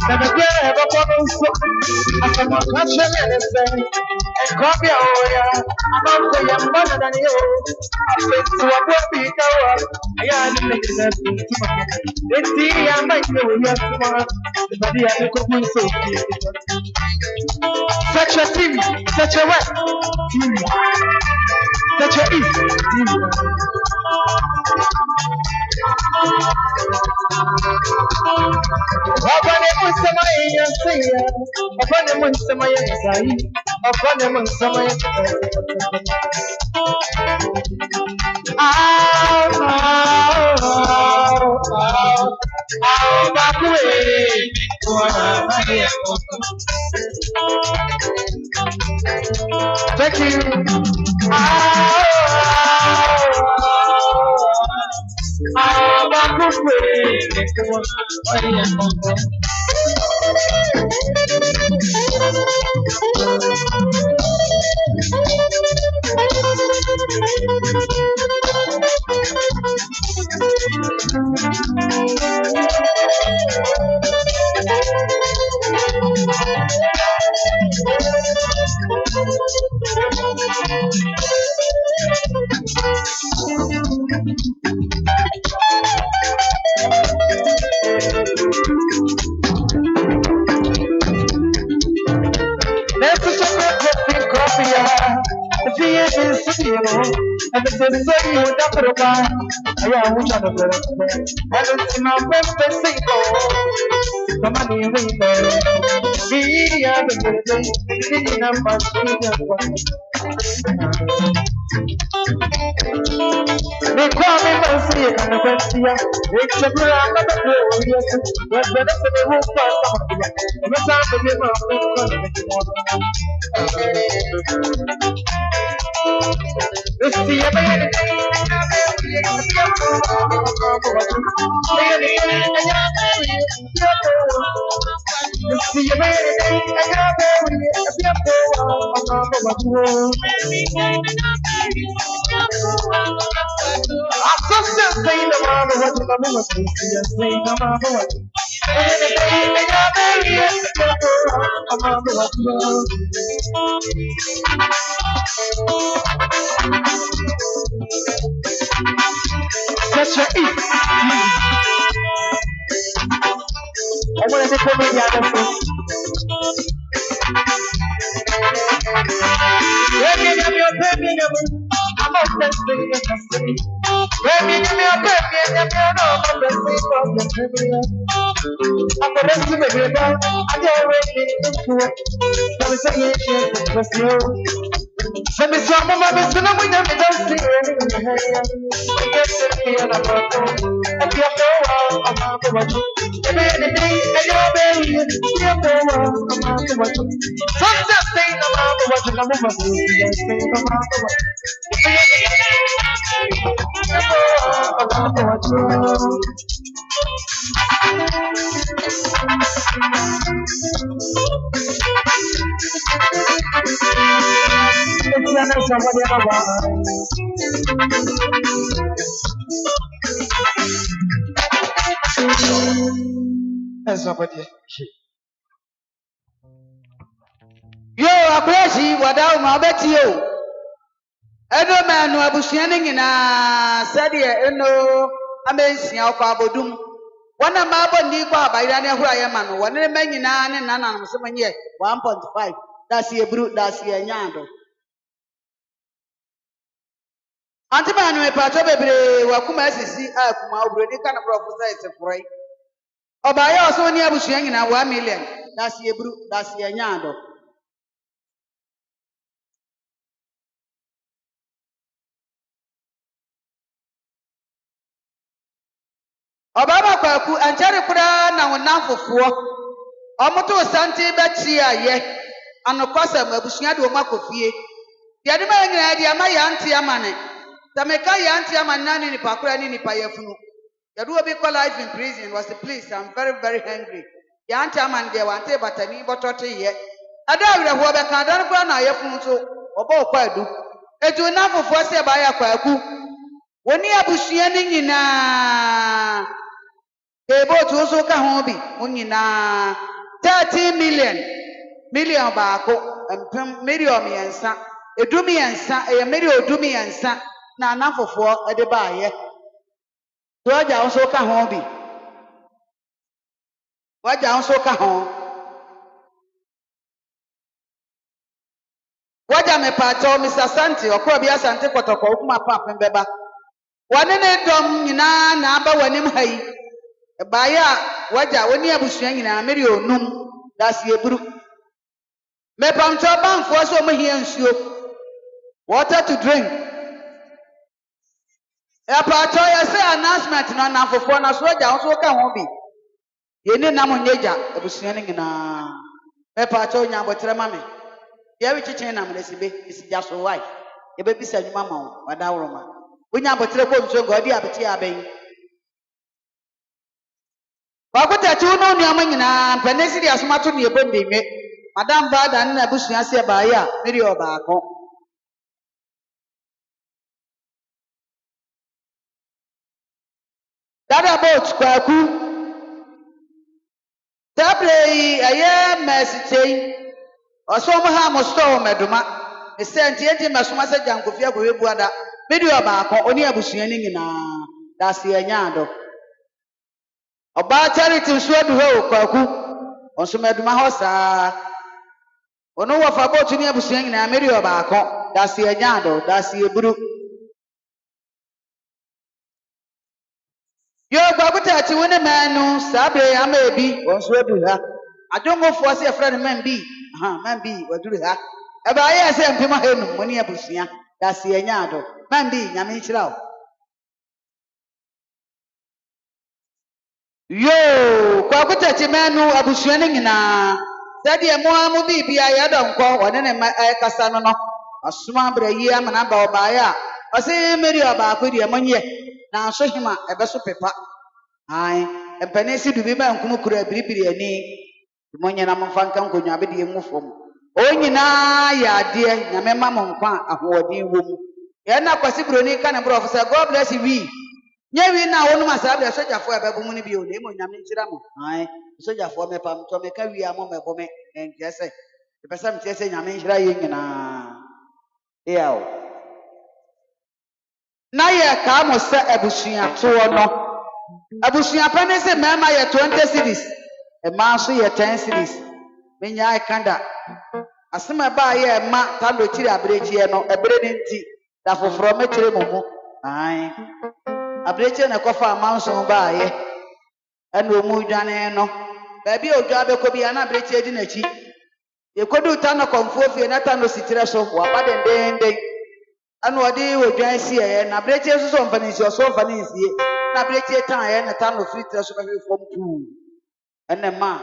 S3: never get ever so I cannot catch him anything and copy I'm not saying better than you. I said to a boy be I am making that it's the I might know you tomorrow. The body I look up so such a TV, such a wet TV, such a east TV. Upon a Samaya say, upon a Samaya say, upon a Samaya. Back away, thank you. Back away, Let's just drink coffee, the VA is city, and the say you would have to buy. I wish I had a and it's in our best single. The money we pay. We are the day, in a much they call me Mercy and Bestia. It's a brand of the glorious. But when it's the whole first of the year, the time of the That's your eat. I want to come in here. I'm not testing the city. When you give me a baby, and you know I'm the same of the trivia. I'm the rest of the river. I don't really look to it. So it's a yes, it's you. Send me some of my business, and we never don't see it. Yes, it's me, and I'm not going. And you're no one, I'm not the one. Every day, and you're baby, you're no one, I'm not the one. Sometimes say, I'm not the one, I'm not the one. Yes, say, I'm not the one. Somebody.
S1: Yo, akwesi wada ma beti yo. Eno manu abusuane nyina sede eno amensia okwa abodum. Wana ma bondi kwa abayira ne hura ye ma no. Wone me nyina ne nananom se manye 1.5. That's ebru, that's nyando. Anti manu e pato bebre wakuma asisi akuma obrodi kana professor etefroi. Obaye oso ni abusuane nyina 1 million. That's ebru, that's nyando. Obaba kwaku anchere kura na wonamfofuo omoto santi bechi aye anokwasa mabusua de omakofie de ade ma nyina de ama ya nti amane tameka ya nti amane na ni pakura ni nipa yafunu de do obi call life in prison was please I'm very very hungry ya nti amane de wante batani botote ye ada awre ho be kan dan kura na yafunu so oba okwa adu etu onamfofuo se ba ya kwaku woni abusua ni nyina ebo tuzo ka ho bi onyina 30 million baako empem million yensa edumi yensa e million odumi yensa na anafofo ede baaye to aja won so ka ho bi waja won so ka ho waja me pato Mr. Santi okro bi asante kotoko okuma papem beba wane ne dom nyina na aba wanim hayi Baya waja woni abusua nyina meri onum dasi eburu mepam choban fo so mo hia nsuo water to drink e pa to ya say announcement no na fofo na so waja won so ka ho bi ye ni nam nyeja abusua nyina mepa to nya botre ma me ye wi chichen na me sibe isija so wai ye be bisa nyuma ma wo wada woroma wonya botre ko nso go di abeti aben Wakuta chuno ni amanyina mpenesi dia sumatu ni ebonde me madam bada na busua se baaya meri obaako dada boat kwaku tabre aye mesitei Oso mo ha mo store meduma. Me say enti mesoma se jankofia ko webuada. Medi oba akọ oni abusua ni nyina. Da se anya ado. Oba charity nso adu ho kwaku. Onso meduma ho saa. Ono wa fa botu ni abusua nyina medi oba akọ. Da se anya ado, da se eburu. Yo gbaguta ti woni manu sabre ama ebi onso adu ha. Adongofo se friend man bi. Man bi waduru ha. Eba ye se mpema henu moni abusua. Da se anya ado. Man bi nyame nchira o. Yo, kwa kutati menu abusua ni nyina. Sadi emo amu bibia ya donkọ wone ne kasa no no. Asuma bra yi amana ba obaya. Ose meri oba akodi emonye. Na so hima ebeso pepa. Ai, empanesi dubi ba nkumu kura biribiri ani. Monye na mfanka nkonwa be de emu fom. O nyina ya de nyame mama nkwa ahoɔden wom. Ye na kwasi broni ka ne bro ofisa God bless you. Nyewi na wonu masabe sojafo ebebu mu ni bi o le mo nyame nchira mo. Ai, sojafo me pam to me ka wi amo mebo me enjese. Epesa mtiese nyame nchira ye nyina. Eyawo. Na ye ka mo se abusua to no. Abusua pa ne se mema ye 20 cities. E ma so ye 10 cities. Menya ai kanda. Asema ba ye ma tando tiri abregie no ebre ni nti da foforo metire momo. Ai. Abreche na kofa amanso ba ye eno mu dwane no ba bi odwa be ko bia na abreche di nachi ye kodu ta no konfofie na ta no sitire so wa ba dendenden ano odi odwan si ye na abreche so so mfanisi so mfanisi na abreche ta ye na ta no filtre so ba fi fom pu enne ma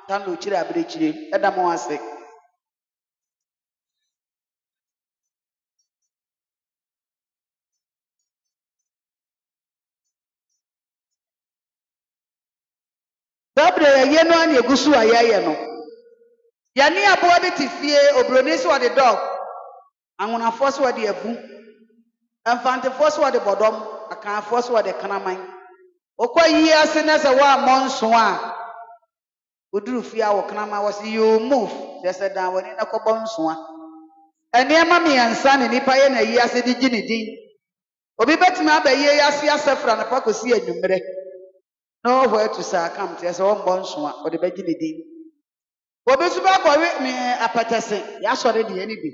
S1: ta no chire abreche eda mo ase Sabre ye no ani egusu ayaye no. Yani aboa bi tifie obroni so de dog. Anwona force wo de abu. Enfante force wo de bodom, akan force wo de kanaman. Okoyi ase na se wa monso a. Oduru fia wo kanaman wo se you move. They said dan woni na ko bonso a. Eniema mi ansa ne nipa ye na yi ase di gini din. Obi betimi abaye ase asefra na pakosi anwumre. No where to say come to us one bonsoa or the begini din. Obesuba ko me apatese ya sore de ani bi.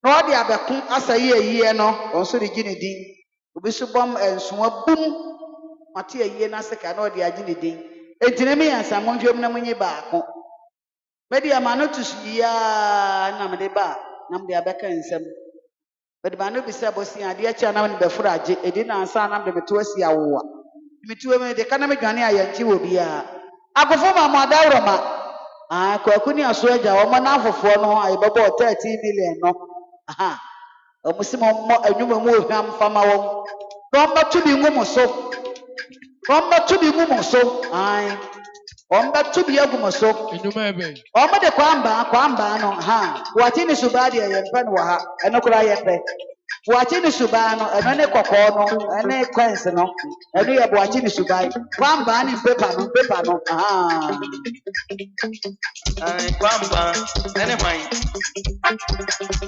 S1: No de abekun asaye no onso de gini din. Obesubom ensoa bum mate aye na seka no de agini din. Entine me yansa monhwem na munye baako. Medi amano tusia na mede ba na mede abeka nsem. Mede ba no bi se bosi ade acha na me befura age edi na ansa na mede beto asia wowa. Mituwe me de kana me dwane ayanti wo bia akofo ma mo adawroma kwaku ni aso agya wo na afofo no ayebebo 13 million no omusimo mo anwuma mu ohwam fama wo bomba tubi ngumo so omba tubi agumo so
S4: Enwuma ebe.
S1: omba de kwamba no watini subadi ya yempa no ha enokura yempe Watching Subano, and any cocono, any quince no, and we are watching Subai. One ban in paper no.
S3: Anyway.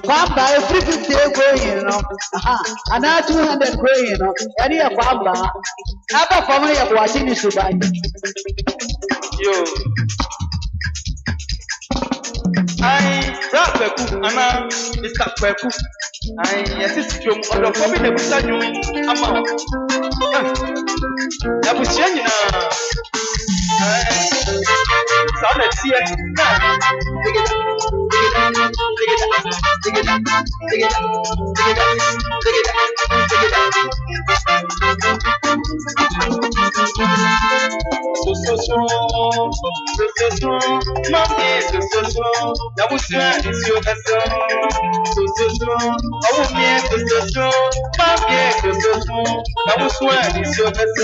S1: Kwamba 350 going, another 200 going, any of Kwamba. Other family of watching Subai.
S3: Yo. Kweku ana Mr. Kweku yes jom odo ko bi na bisa nyum ama ya busia nyina sa na tie na ya busia is your best oh me so mami so na busia is your best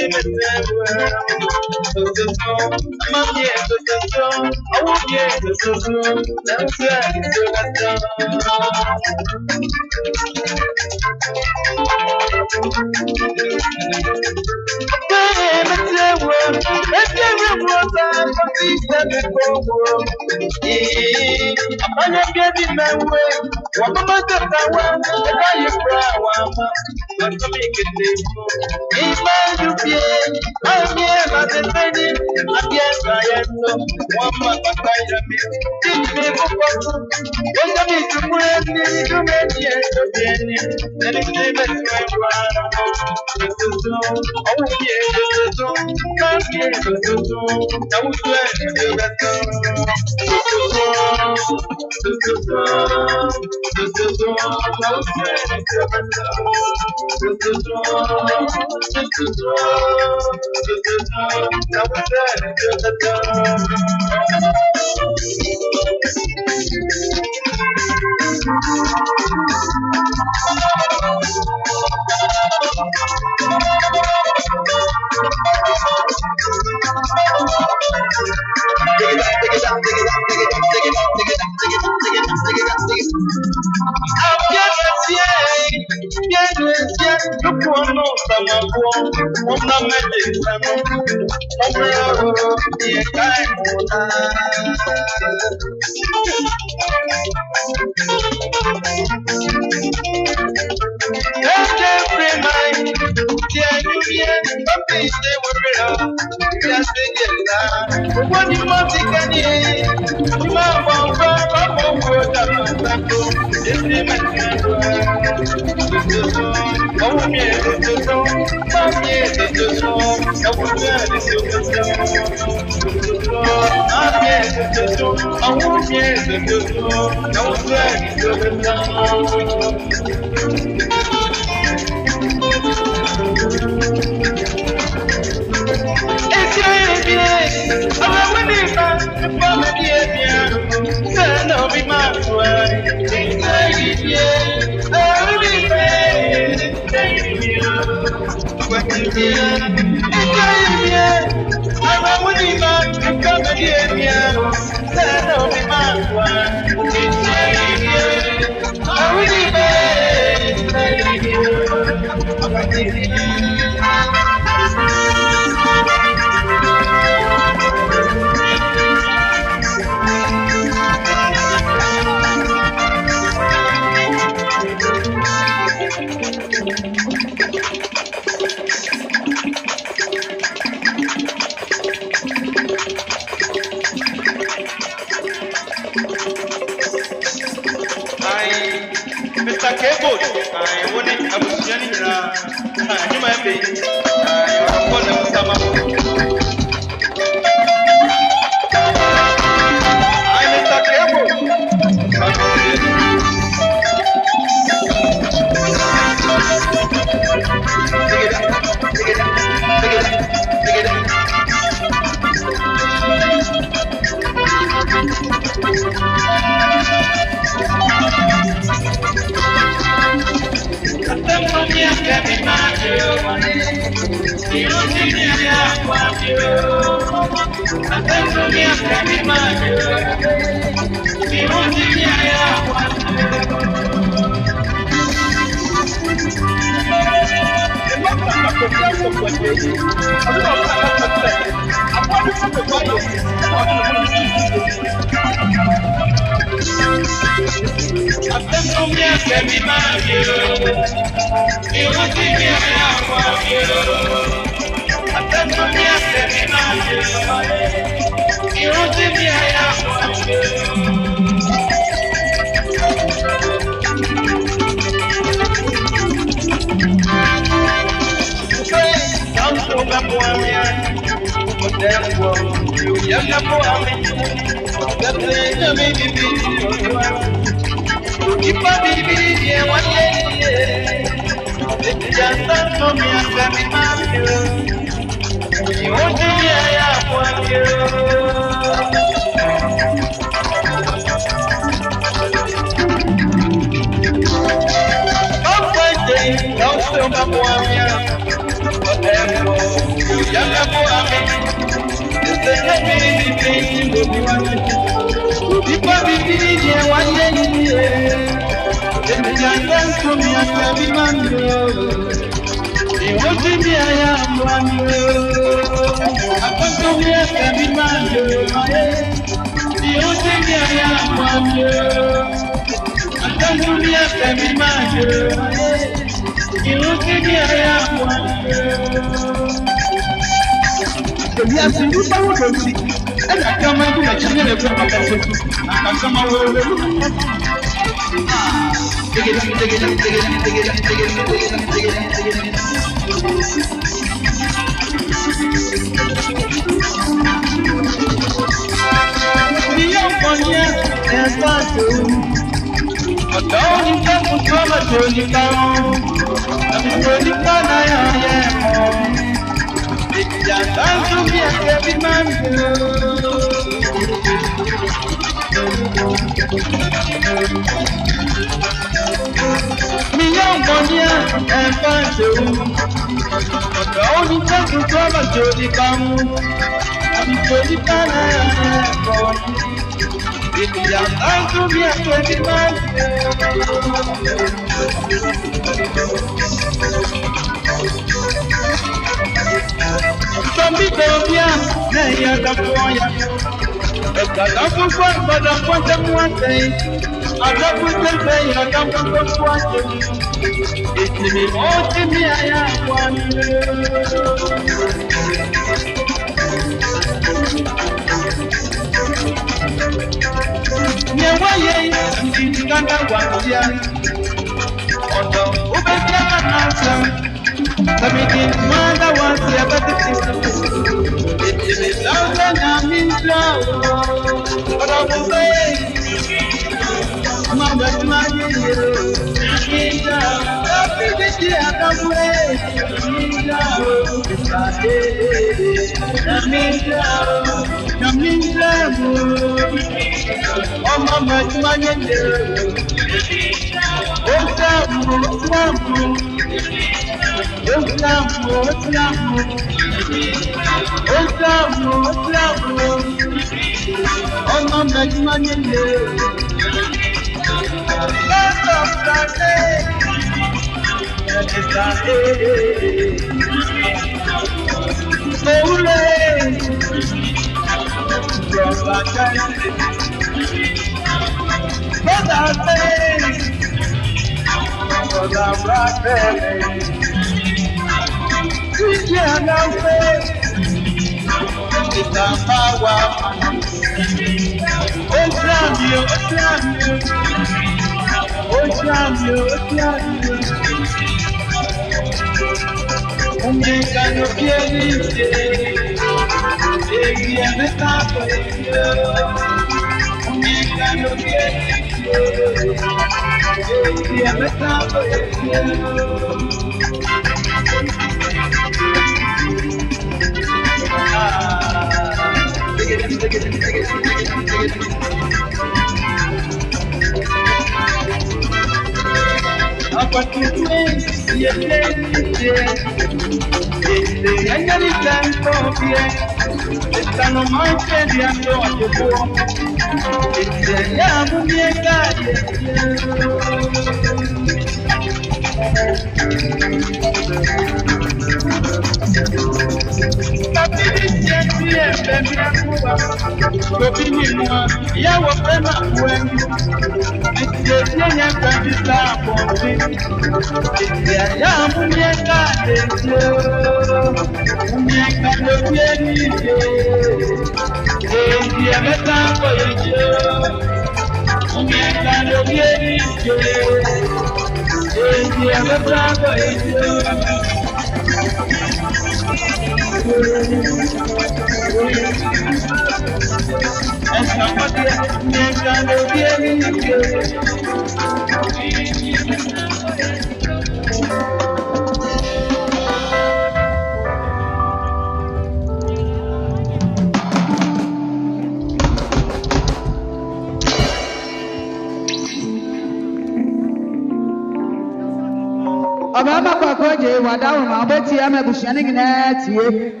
S1: Obama Kwakoje, Wadawa, Betty, I'm a bushing at you.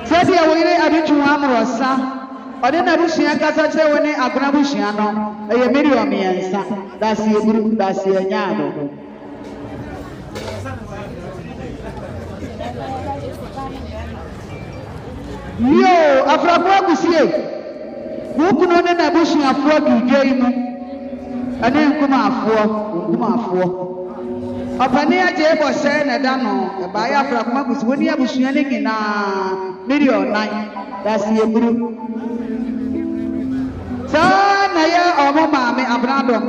S1: Said you will add to one or some. Or then I wish I got such a way, a Grabushiano, a medium answer. That's your group, that's your yard. Yo, Afrabusie. Who could not a bushing of frog you game? And then come out for. Opani aje bo se na da no ba ya fra kuma busu woni abusua ne nyina million 9 that's ye buru sa na ya omo maame abrado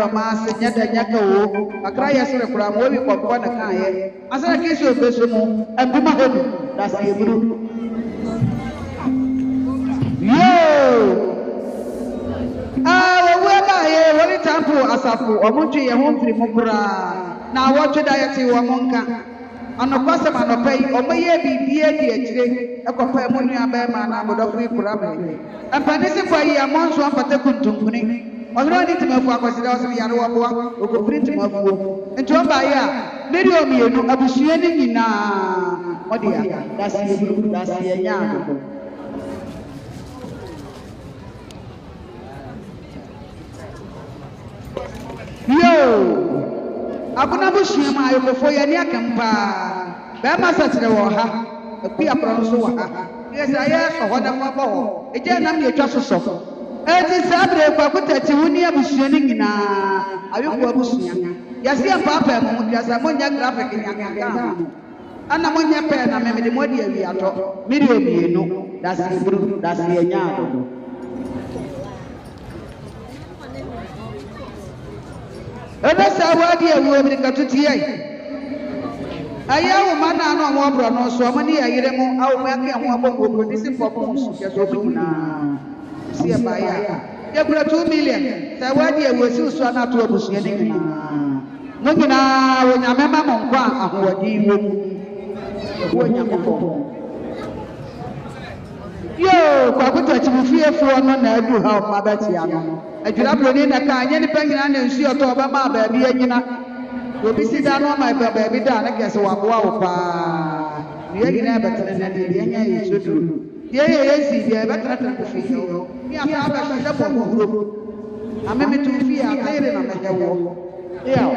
S1: ma se nyada nyaka wo akra ya sere kura mo bi kokko na kan ye asara kesi obeso mu ambima hodu that's ye buru yo Temple asafu omuntu ye ho mfiri mukura na awotwe diet wo monka anokwasem anopai omoye bibie di akire ekopa mu nua ba ma na bodofo ikura me ampanisi kwa yi amonso amfata kuntunkuni ogro ni timafu akwasida osem yare wo boa okofiri timafu enti o ba ya meri o mienu abusua ni nyina odia dasi ye nyaado Yo, Abuna Bushia, my before your neck and pa. Bama such a waha, a peer pronso. Yes, I am what I'm about. Again, I'm your just so. As it's Saturday, Paputa, Tiunia Bushining. I will go Bushia. Yes, your papa, yes, I'm on your graphic in Yakan. And I'm on your pen, I'm a memory we are talking. Medium, no, that's the Yano. Ebe sawadi ewu America tuti ai ayawo mana no mo bro no so mo ni ayire mu awo me aka ho aboko produce for mo so ke so bi na si e ba ya ye kura 2 million sawadi ewu si so na to obusu ye ni mo nyina wo nyame ma mo nkwa ahodi wo wo nyame ko yo kwa kuta chimfie fo no na adu ha ma ba ti ano adwira broni na ka anye ni panyina na nsu oto oba ma ba bi anyina obi si da no ma ba bi da na kese wa boa wo pa ye gina betene na de ye nya ye sodu ye si ye betene tan ko fi yo mi ata ba shi da bo huro ame me tu fi a tere na me hewo ya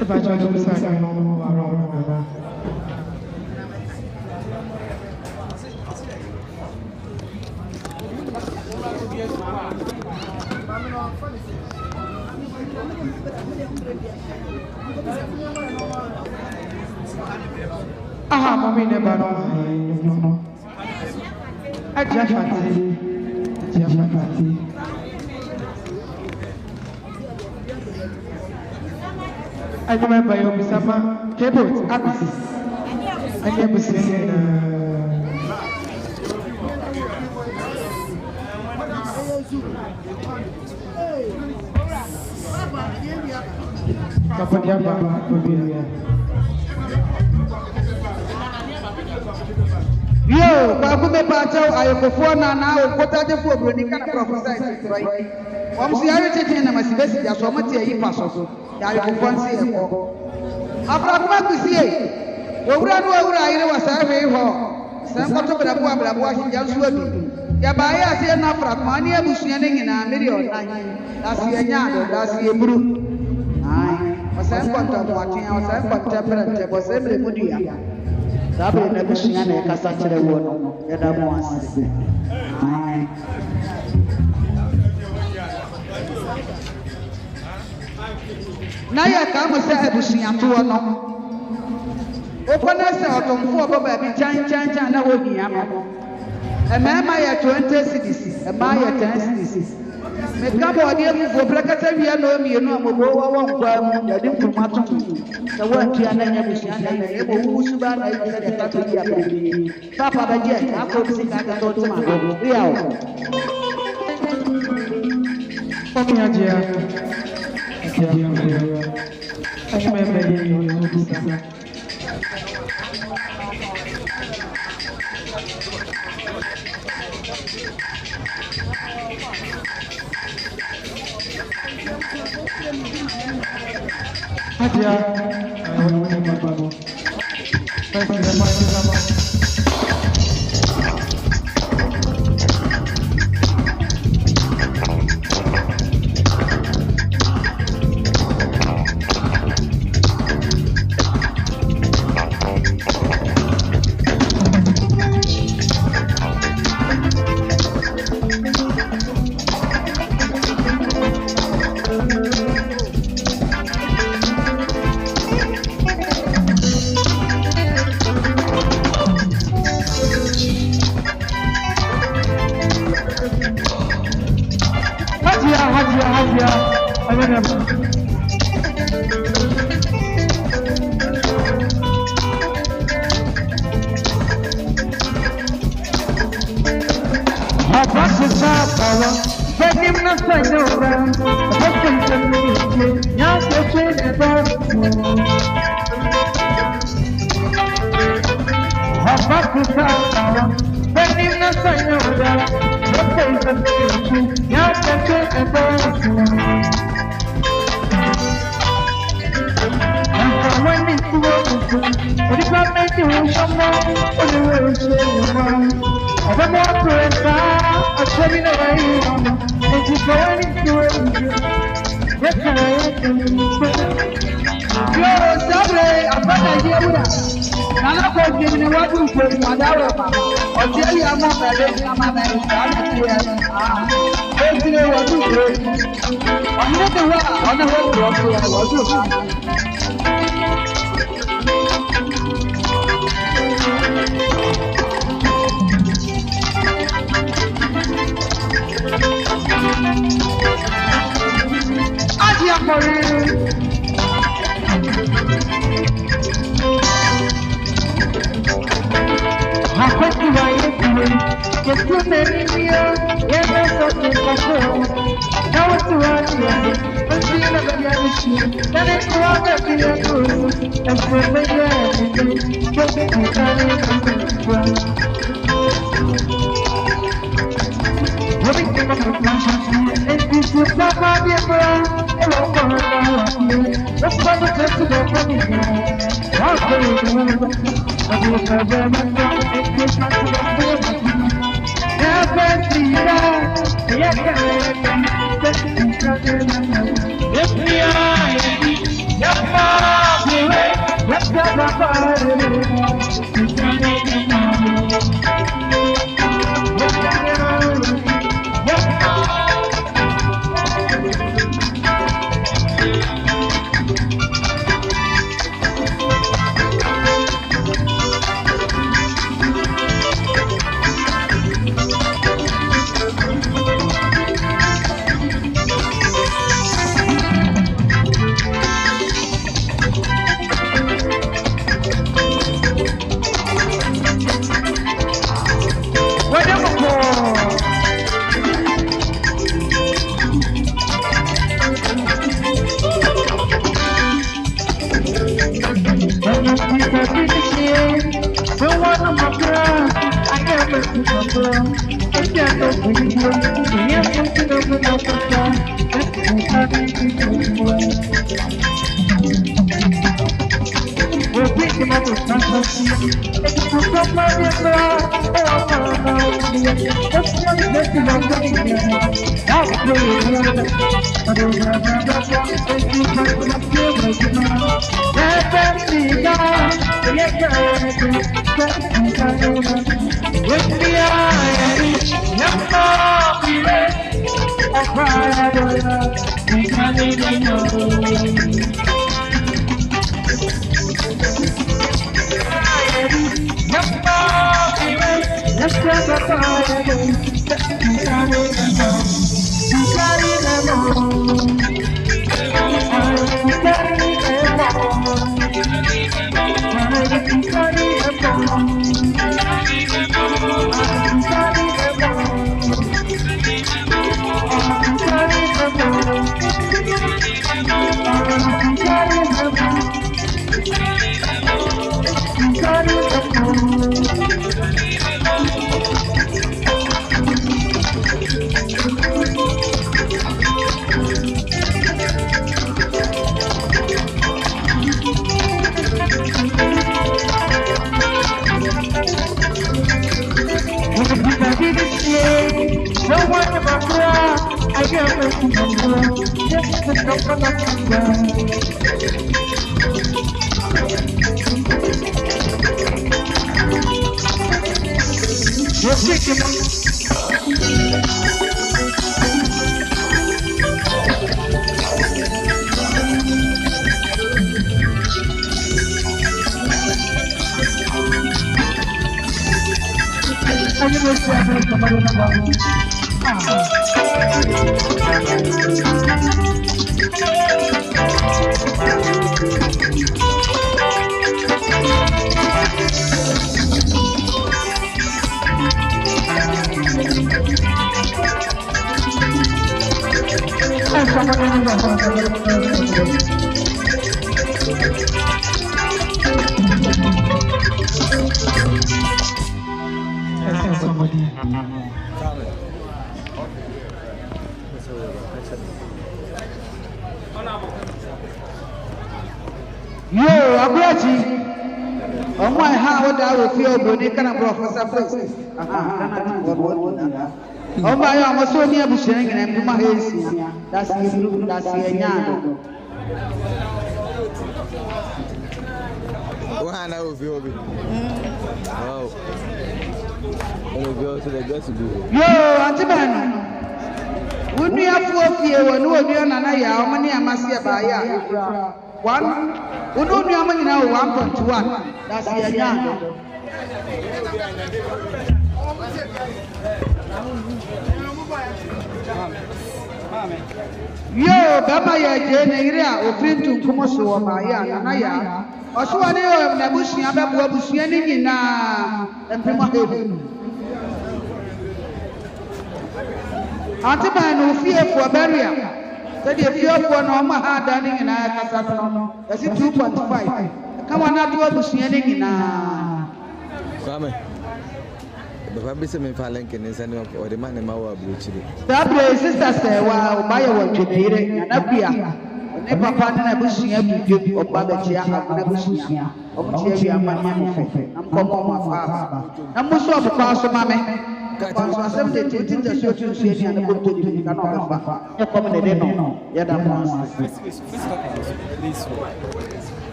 S3: If I try to decide, I don't know around. Aha, mommy never know. I just I remember your Misama Kebot, Abis. I never seen Papa Diaba,
S1: yo, babu me pacho ayokofo na okota defo obroni kana prophesy right. Wamsi ari cheche na masibesi ya so mate yi paso. Ya ayokofo nsi eko. Afrakuma kusie. Owura no owura ayire wasare ho. Sanko to brabo ahija nso abi. Ya bae ase na afrakuma ne abusua ne nyina million nan. Dasi enya dasi eburu. Ai, wasanko ntamu atia wasanko ntapere bose mre mudia. Sabe na busua na kasa kire wo no yeda mo ase. Ai. Na ya ka mo se abusua to no. Opana se otomfo baba bi chan na wo hia mo. Emema ya 20 cedis, ema ya 10 cedis. Me ka bo de mu blakata wi na mienu amobo wa wonkwa mu ya de nkumato. Na wo atua na nya busua na ya bo wusu ba na ya de tato ya bi. Papa ba je akọ bi sika ka to ma go. Wi awo.
S3: Papa Ajia. Ayo me be yo bisa. Ajia, ayo me babu.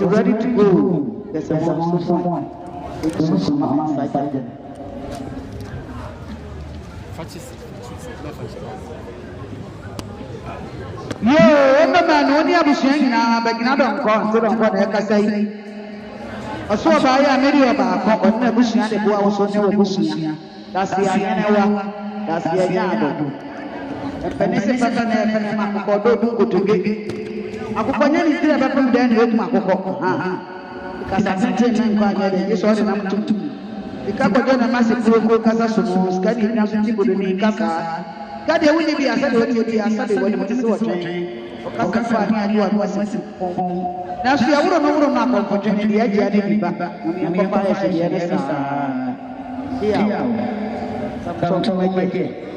S1: Ready to go. There's a someone. Man, only I was saying now, but not on consider what I say. I saw by a video about on the bush and the boy was on the bush. That's the Ayana, that's the Ayana. And Vanessa and Macodo to get. I could find anything about them then with Macoco. Because I sent him and this order number 2. The couple done a massive group Casa Sumo, Scadi, Nazi, Casa. God, there will be a Saturday when you are Saturday when you want to watch. ɔkasa fa ne ade wa wasi na so ya wuro no akɔnkɔdwe ne deɛ agye ade biba na me kɔfa yɛ deɛ ne saa dia samtɔn agye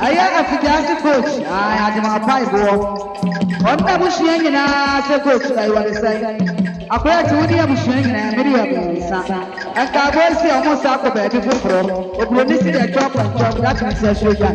S1: Aya afidasi coach adema pai bo onna bushia nyina se coach ai wale sai akoya ti woni abushia nyina meri ya bisa aka bosi omo sa ko be bi foforo obro ni si de chop that is soja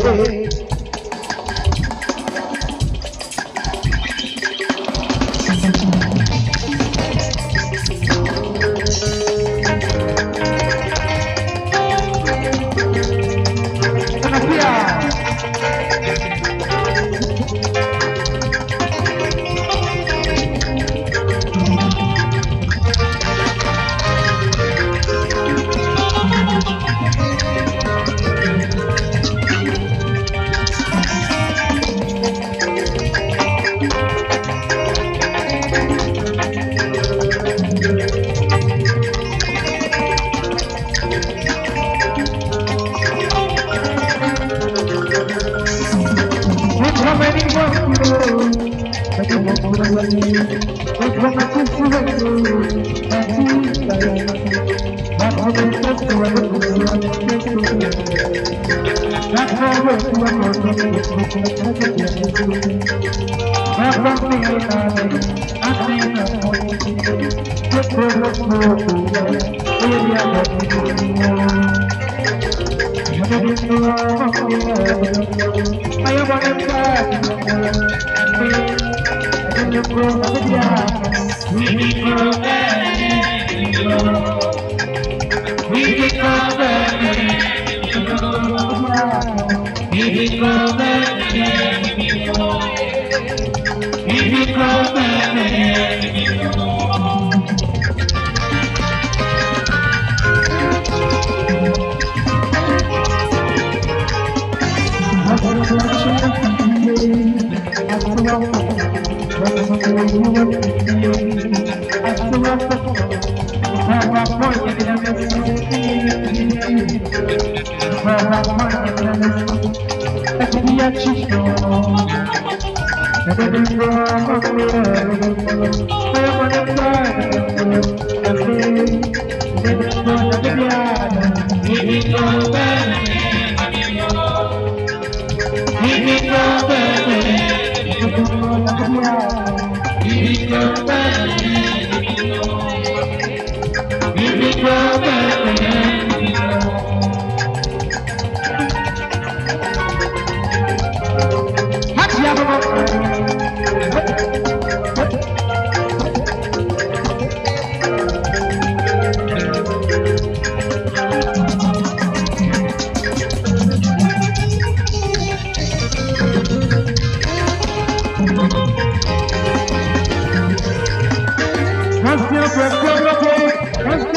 S3: Let's go,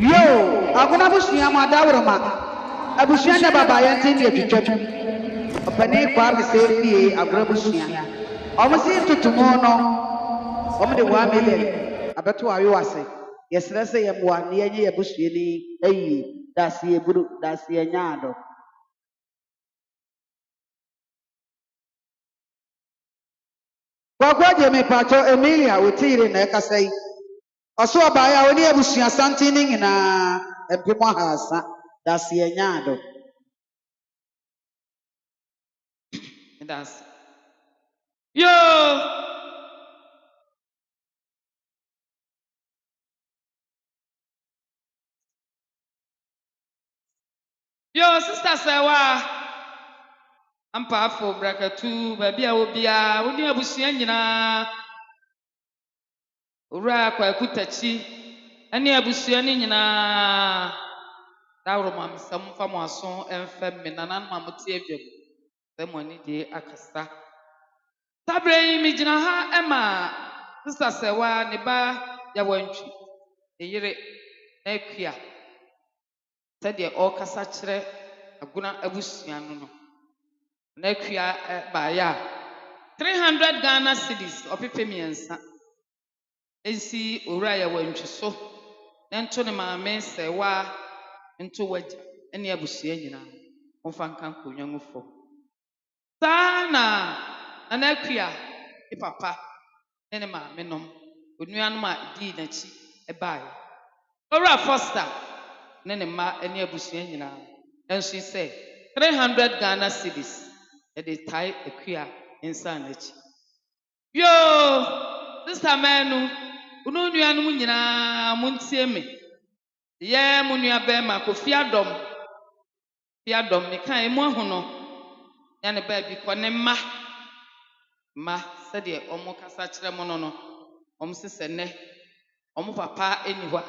S1: Yo, aguna busia ma dawroma. Abusia na baba yantin ye twetwam. Opani kwa bi se fie agura busia. Omo si tutumo no. Omo de 1 million abeto ayo ase. Yesere se ye mwa ne ye busia ni ayi dase ye buru dase ye nyaado. Kwa je me pacho Emilia wotire na ekasai. Oso abaya oni abusua santin ni nyina empemo hasa dase ye nyaado.
S4: That's yo. Yo, sister Sewa. I'm powerful bracket too, baby. I will be a would you abusua ura kwa kutachi. Any abusua nyina. Dawroma some from our son and feminine and mammoth. The money de akasa. Tabre mi gyina ha Emma. Sister Sewa ne ba ya wantwi. Eyire na akua. Sɛdeɛ ɔrekasa kyerɛ aguna abusua no na akua baeɛ a 300 Ghana cedis ɔpepe mmiɛnsa nsi owura yɛ wantwi so na nto ne maame Sewa nto wagya ne abusua nyinaa wɔmfa nka nkonnwa mu fam saa na akua ne papa ne maame nom onuanom a dii n'akyi baeɛ owura Foster ne ne mma ne abusua nyinaa enso sɛ 300 Ghana cedis de tai akua nsa n'akyi yo sister manu unu nuanom nyinaa montie me yɛ mo nua bɛma Kofi Adom me kan emu ahu no ya ne ba bi kɔ ne mma sɛdeɛ ɔmo kasa kyerɛ mo no ɔmo sesɛ ne ɔmo papa eni hɔ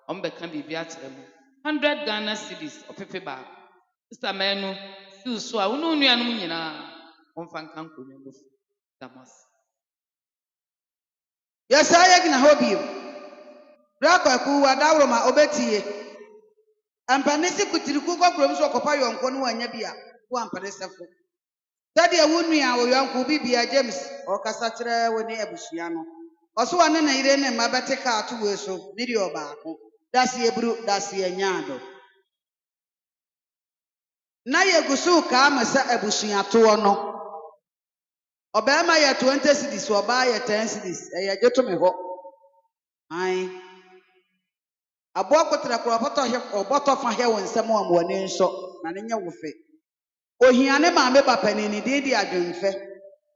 S4: ɔmo bɛka biribi akyerɛ mo 100 Ghana cedis ɔpepe ba sister manu siw so a unu nuanom nyinaa ɔmfa nka nkonnwa mu damas
S1: Yesa yegina hobio. Rakwaku wa dawroma obetie. Ampane si kutiriku kokrom so kopa yonko no anya bia wo ampane sefo. Sade a wonua wo yonko bibia James o kasa kire woni abusua no. Oso wane na ire ne mabete ka ato we so ni de obaako. Dase ebru dase nyaado. Na yegusu ka amasa abusua to no. Obema ya 20 cedis oba ya 10 cedis ya jeto me ho. Ai. Abo kotra kro oboto fa he wonsem amwani nso na ne nya wofe. Ohia ne maame papa ni di adwemfe.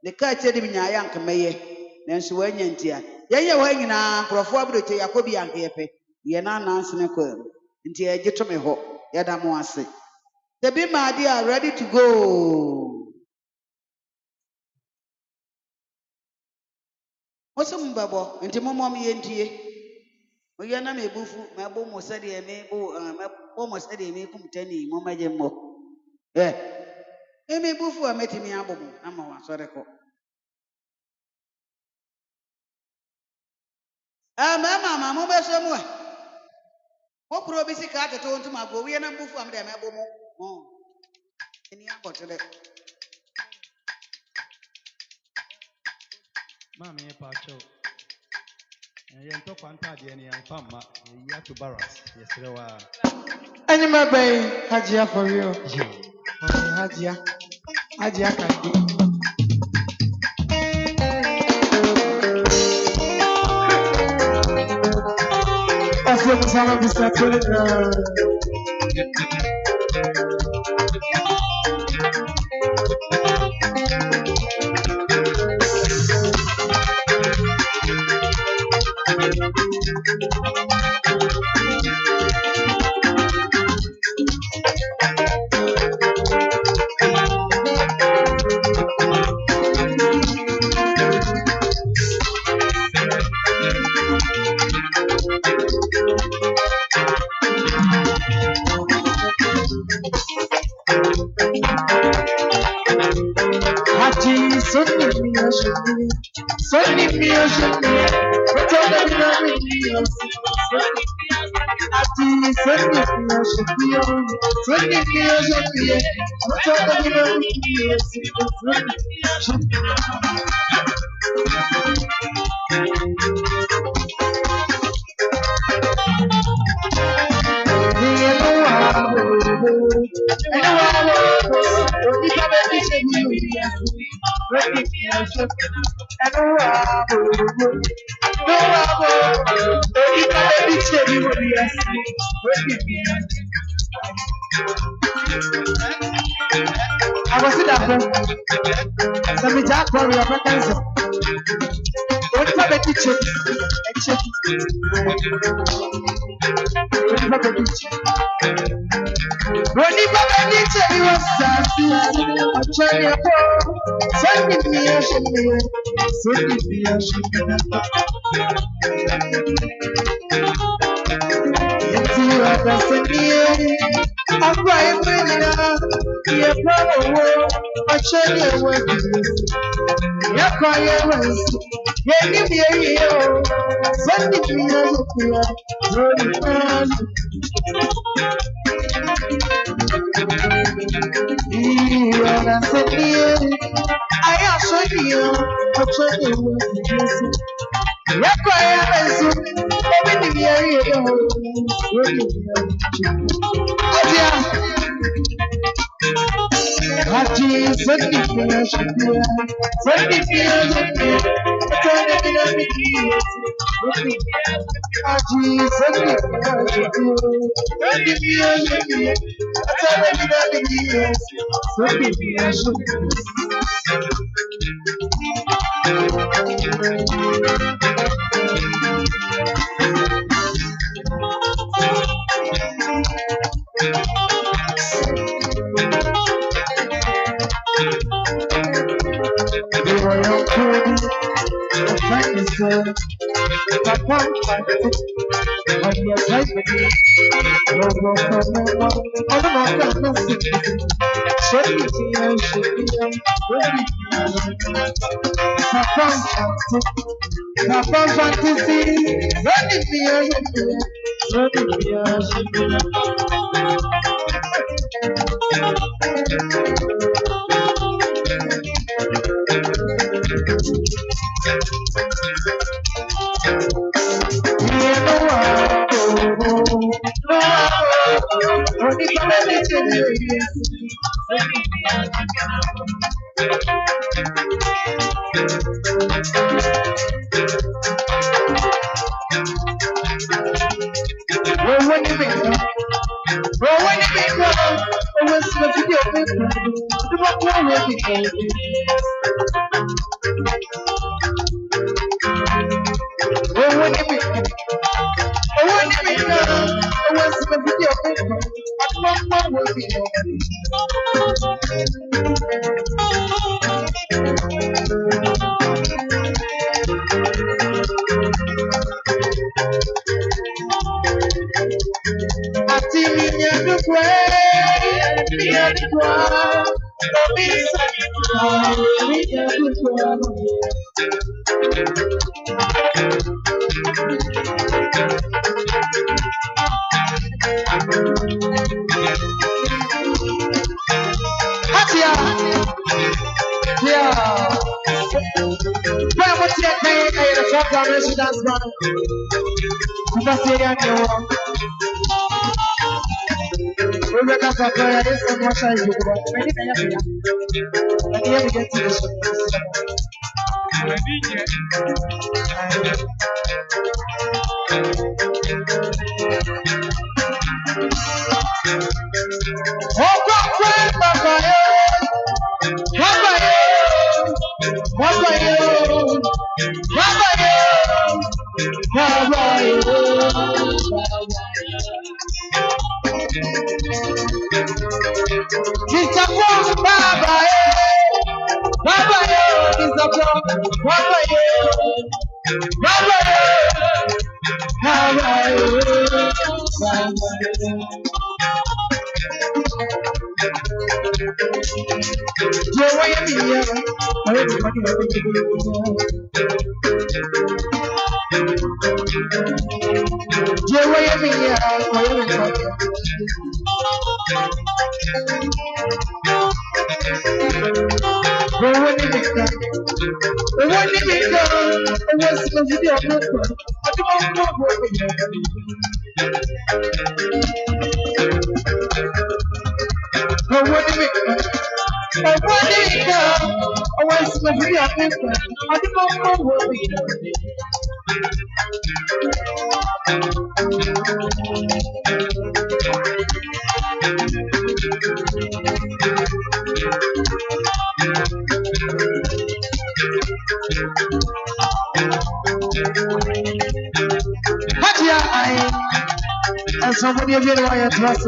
S1: Ne ka chedi nya ya nkemeye. Nanso wanya ntia. Yenye ho nyina krofo abroche yakobi ankepe. Ye na ananse ne kwa. Nti ya jeto me ho. Ya da mo ase. The be my dear ready to go. Osum babo nti momom ye ntie. Oye na mebufu mebo mo sade me bo mo sade me kumtani mo maje mo. Mebufu a metimi abomo na ma wa sore ko. Mama mo be so mo. Mo pro bi sika teto ntum agbo we na bufu am de mebo mo. Any abotire.
S5: Mammy, a pacho. And you talk one party and young farmer, you have to barras. Yes, there were.
S3: Anima Bay, Hajia for you. Hajia can do. That's what the song of the Saturday. I was in that home. Some Jack for your friends. What if I bet you check? What if I bet you check? You are sassy. I'm trying to go. Send me a shimmy. Send me a shimmy. It's you are the same. I'm right now. You're probably a cherry away. You're crying. Yeah, give me a year. Send me a year. I assure you, I'm trying to work with you. You're crying. Give me a year. Haji, send me a shipper. Send me a shipper. Turn it in a video. Haji, send me a shipper. Send me a shipper. Turn it in a video. Send me a shipper. Yeah. When I'm with you, I the fuck down residence man. Because you are new. We make us a prayer. This is what I do. Many things are here. And here we get to this. Oh, Papa, somebody of you know I trust.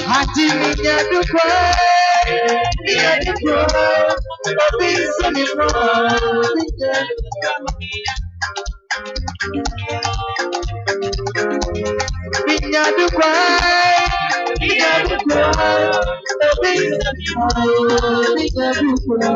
S3: Hati niya dukwa, niya dukwa, bisa niya niya dukwa, niya dukwa, bisa niya dukwa.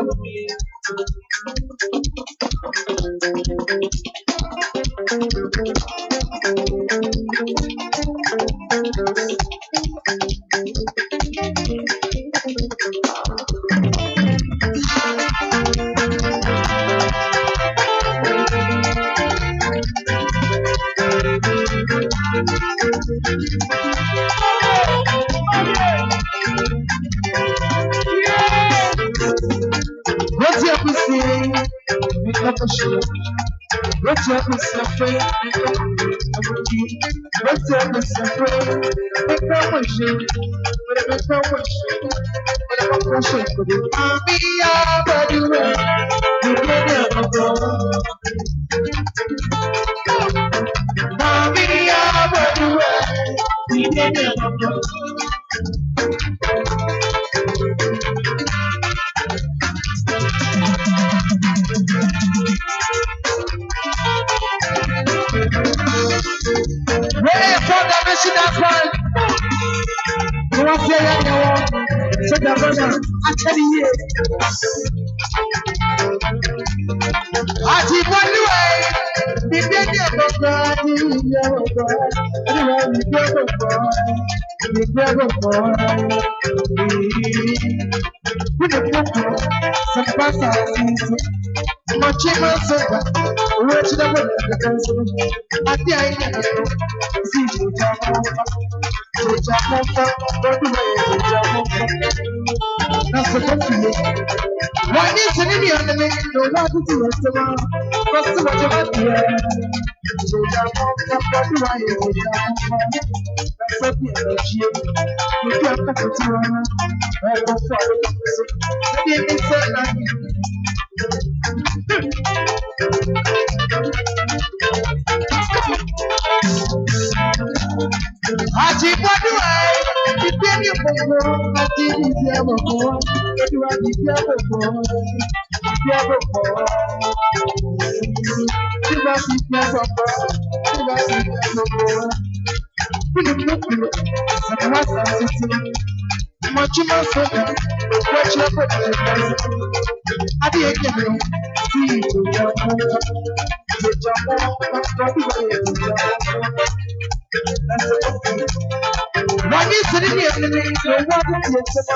S3: Why is it in the enemy? So what is it?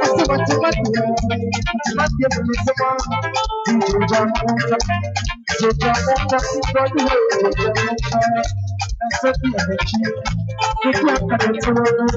S3: I see what you want to do. Not give me some so just for the way I said the energy. The black and the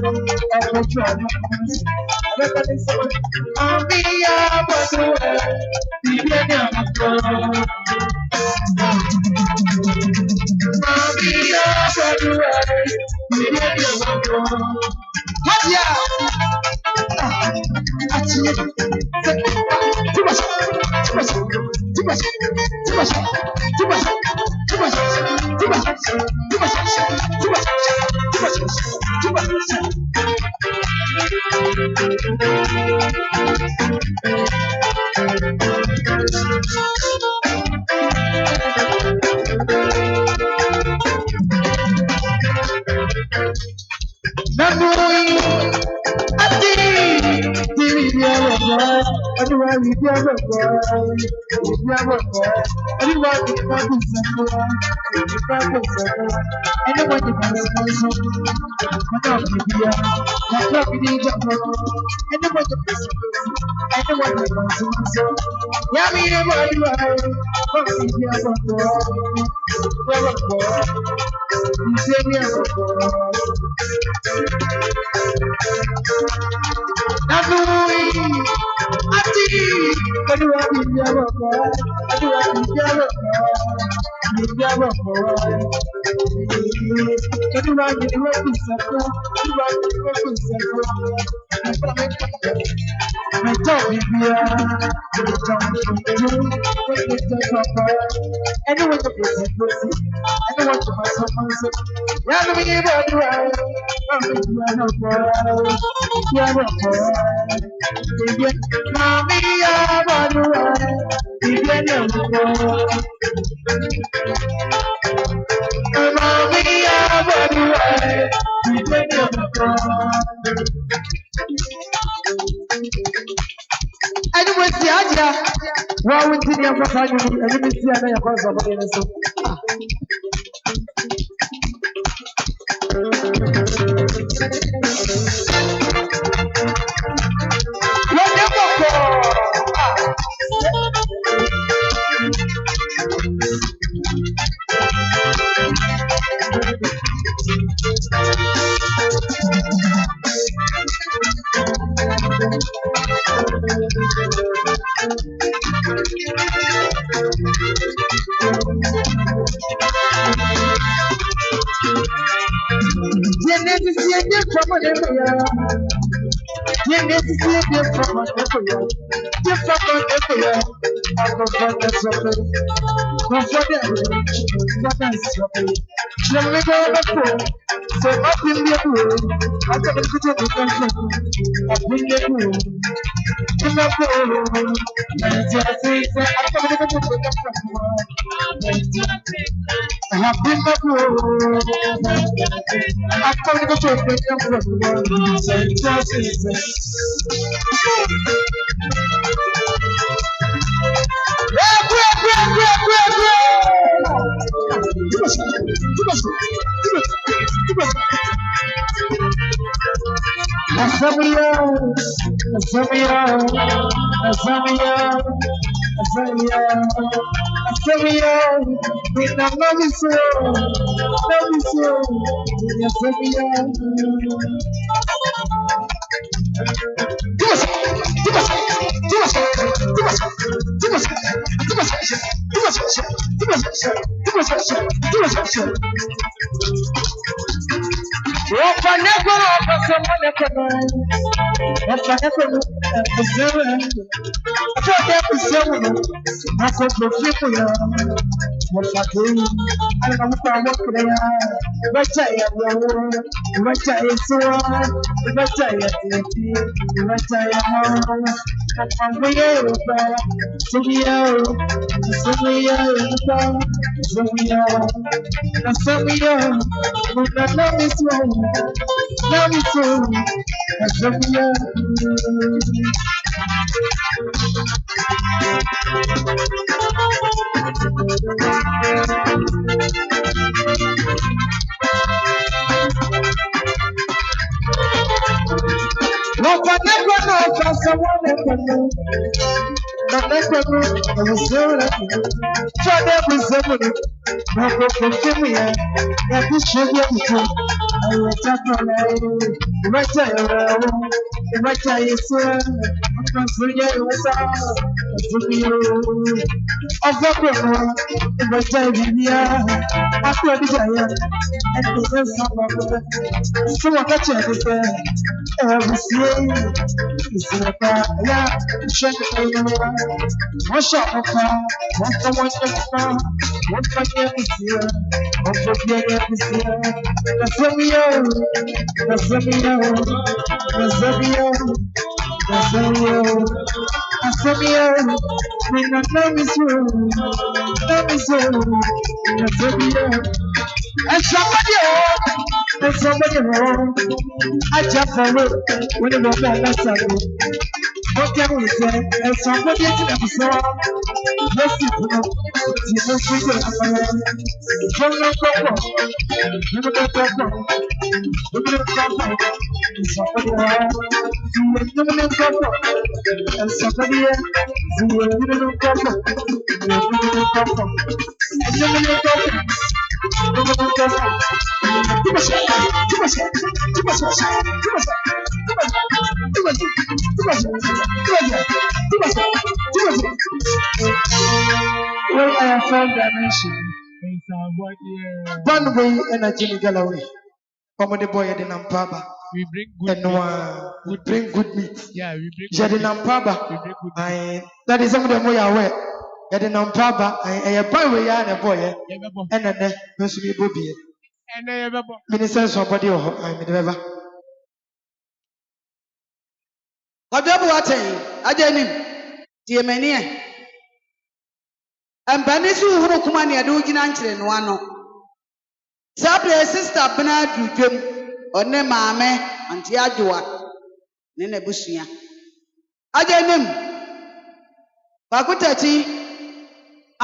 S3: And somebody wrong. I just follow when you walk on that side. What can we say? And somebody to the episode. Yes, you know, you know, sweet. Don't know problem. You know that problem. You know that problem. Somebody wrong. You know that problem. And somebody else. You know that problem. You know that problem. You know that problem. Well, I have found dimension. One way and a Jimmy Galloway. Comedy boy at the Nampaba.
S5: We bring good
S3: And we bring good meat.
S5: Yeah, we bring
S3: Jadi
S5: we
S3: Nampaba.
S5: bring good
S3: That is some of the way aware. Yadi Nampaba. I a boy way and a boy. And then Miss Me Bobby.
S5: And I have a
S3: Minister somebody or I'm in the river.
S1: Ọdọbụ watẹyin ajenim tie manie ambanisi uhuru kuma ne ade ugina nkyere no ano sabre sister bena dudwem one maame anti adwoa ne na busua ajenim bakutachi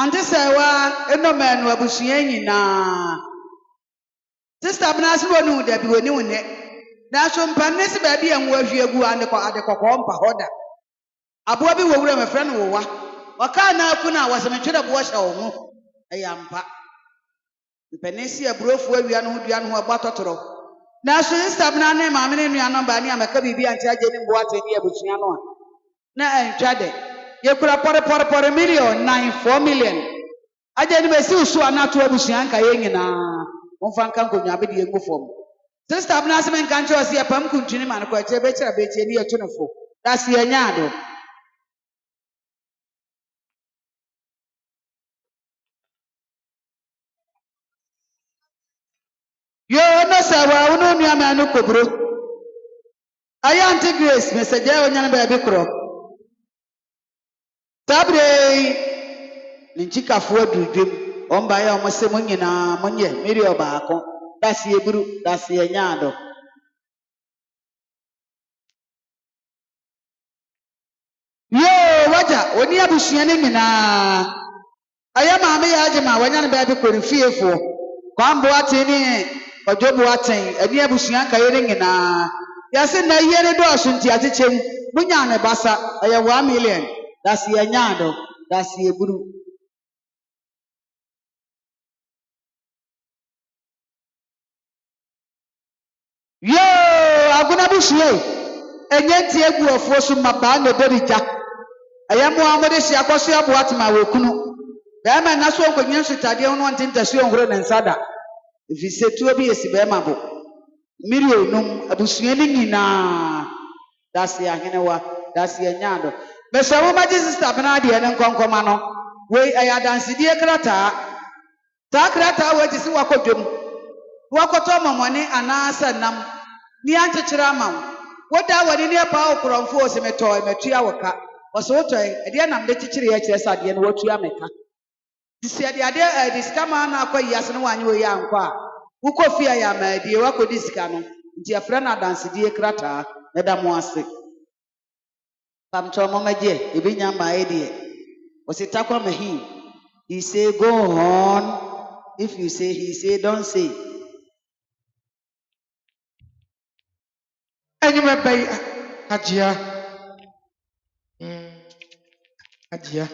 S1: anti sewa enomanu abusua nyina sister bena so wonu da bi woni wone na so mpanne se ba bia nwo ahwiegu ade kokko mpa hoda aboa bi wowura mefre no wowa waka na aku na wasemetwere bo hye wo ho ayampa mpanne si aburofu awia no ho dua no ho abatotoro na so sister bena ne maame ne nua no ba ne amaka bibi anti agye ne bo ateni abusua no a na antwa de ye kura pore million 4 million agye ne be si usu anato abusua nka ye nyina wonfa nka nkonwa be de engufom sister abna se men kan cho se pam kuntuni man ko ache be kira be tie ni eto nefo da se anyado yo no se wa unu nua me anu kobro aya anti grace message onya na ba bi kro tabre ni chikafo adudwem omba ya omose monyina monye meri obaako da se eburu da se anyado yo waja oni abusua ne nyina aya maame ya age ma wanya ne ba bi kro fiefo kwambo ateni ojobo aten ani abusua kaye ne nyina ya se na ye ne do asunti atechem munya ne basa aya 1 million da se anyado da se eburu yo aguna busue enye egu ofo so maba na berija ayamo amode si akoso abo atma wekunu da ma na so nkonyen sutade ho ntentasu ohoro ne nsada ifise tuo bi esi be mabo milionum abusue ni nyina dasi ahenewa dasi anyado mesawo maji sister bena de ne nkonkoma no we ayadansidie krata ta krata we tisi wakodwem wakoto mamone anasa nam ni anchechira amawo woda wani ne pa okromfo osemeto emetua woka wosoto ede nam de chichire ya kire sade ne wotua meka disi ade diskama na akoyi ase ne wanyi we ya nkwa ukofia ya maadie wakodi sika no nti afra na dansidie krata ne da mo ase pamcho momaje ebinya maadie ositakwa mahi he say go on if you say he say don't say
S3: Anyway, by Ajia, Adia.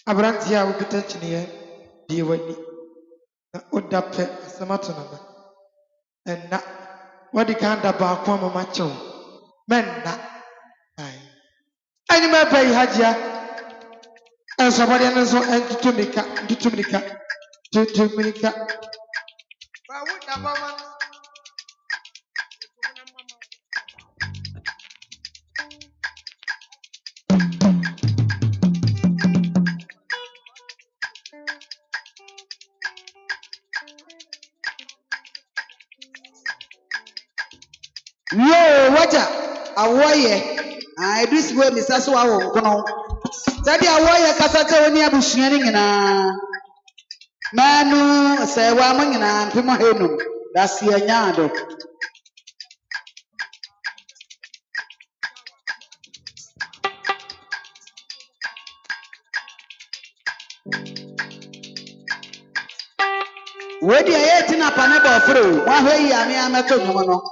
S3: Abrantia will be touching here. Dear Wendy. Odape Samatonaba. And that what the kind of bar come macho. Men that. I never pay Hadia. And somebody else and to Dominica.
S1: Yo, water. Awoye. I do see where Mr. Swawo kono. Tadi awoye kasata oni abusuani nyina. Manu se wa mo nyina mpemo henu. Dasi anyado. Wedi ayeti na panebo ofro. Wa hwe ami ameto nyomo no.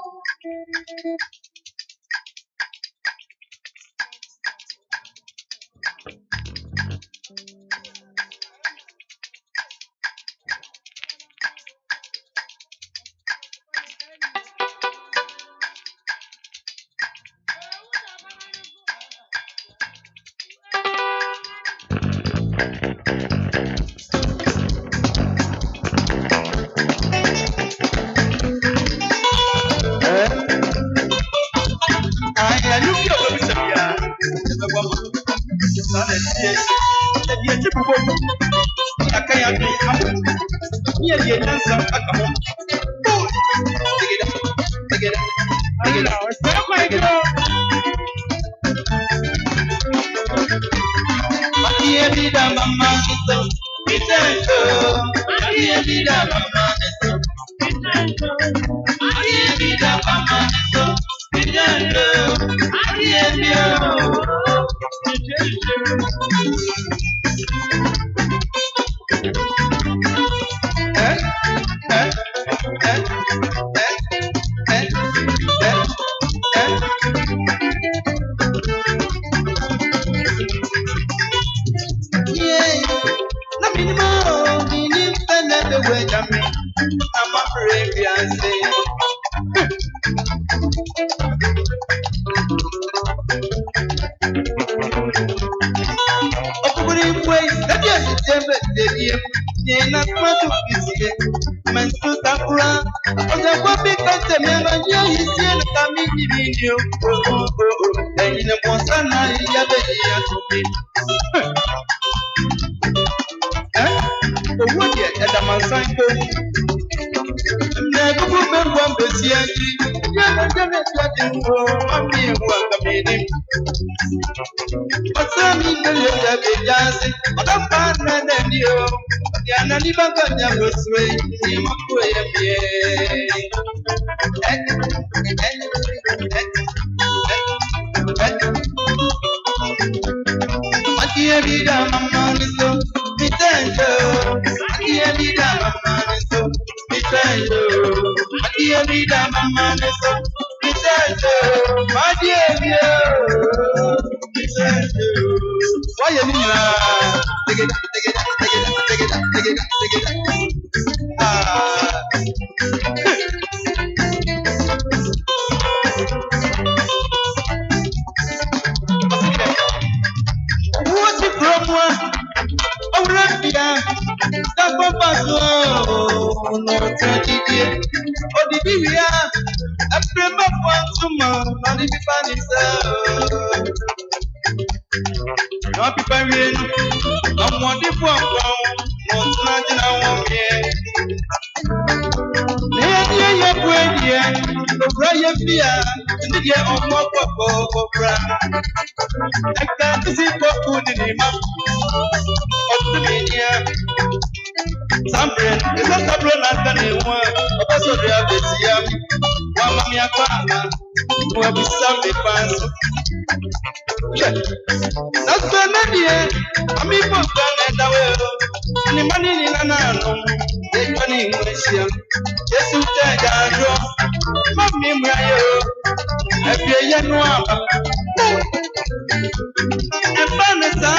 S3: Ebanesa,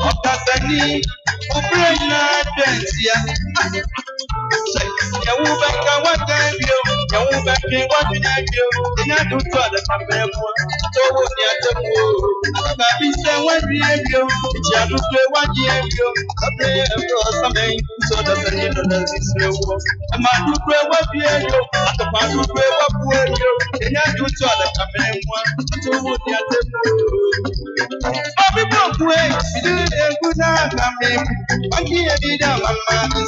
S3: Okasani, Ubrena, Densia. Yawubaka wakabio, Yawubaki wakabio, Inaduta the Pamemo, Towo Niatamu, Akabisa Wabio, Januke Wabio, Abel Samay, so that's an international. Amaduke Wabio, Atapaduke Wabuio, Inaduta the Pamemo, Towo Niatamu. Bobby Brookway, you did a good night, Mammy. Monkey, I did a mamma.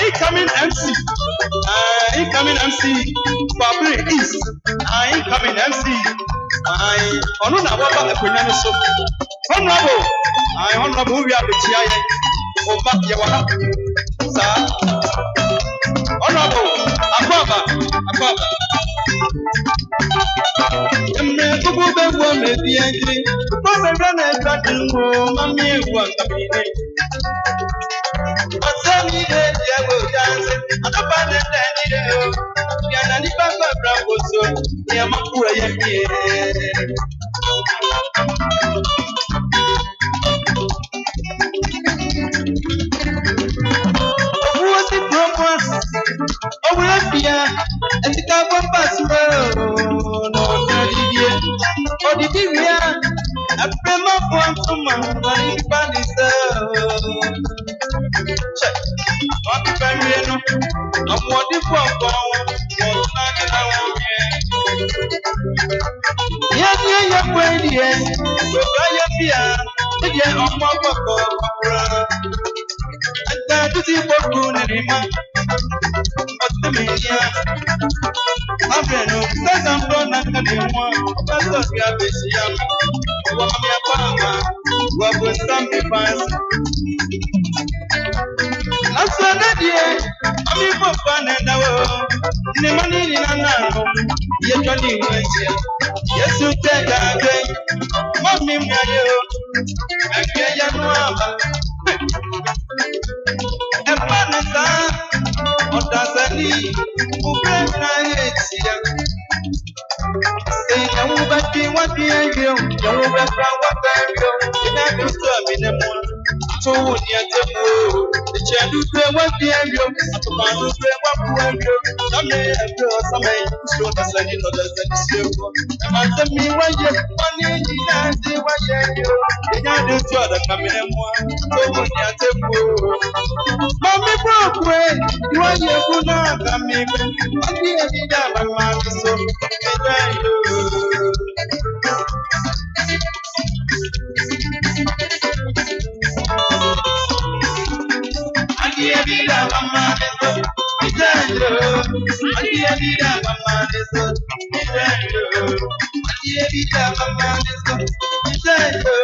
S3: Incoming MC. Incoming MC. Fabri East. Incoming MC. Onuna waba ekwenya so. Honorable. Honorable we are the chiaye. Oba ye wa. Sa. Honorable. Akwaba. Emre kubu be wo me bi engri. Ko be na e wo mami e wo kabine. Asami de Diego dance, Adapane Daniel, Yanani Baba Bravoso, Yamakura Yaki. Who was it from us? Oh, Latvia, and the Cabo Passo, no, or the Divia, a prema point to man, but it's funny, I'm what the fuck yes, you're ready. So I am here. Again, I'm more and that is it for good anymore. But the media, I'm going to say I'm going to be one. That's what we are busy. What I'm your mama, what was some device. I'm so dead, I'm even fun and now. In the money in a now, you're joining me. Yes, you take a day. Mommy, I get your mama. A panasa, or does I need who break my head? Say, I will be what we are you, you will be what I will, and I will serve in the morning. So near the moon, the child who play what the embryo, the man who play what the embryo, some may have girls, some may show the sun in others and silver. And answer me one year, 1 year, see what you, and I do to other coming and one. So near the moon, Mommy Brookway, 1 year could not come in. 1 year did I, my mom, so thank you. Vida mama eso, Idendo. Vida mama eso, Idendo. Vida mama eso, Idendo.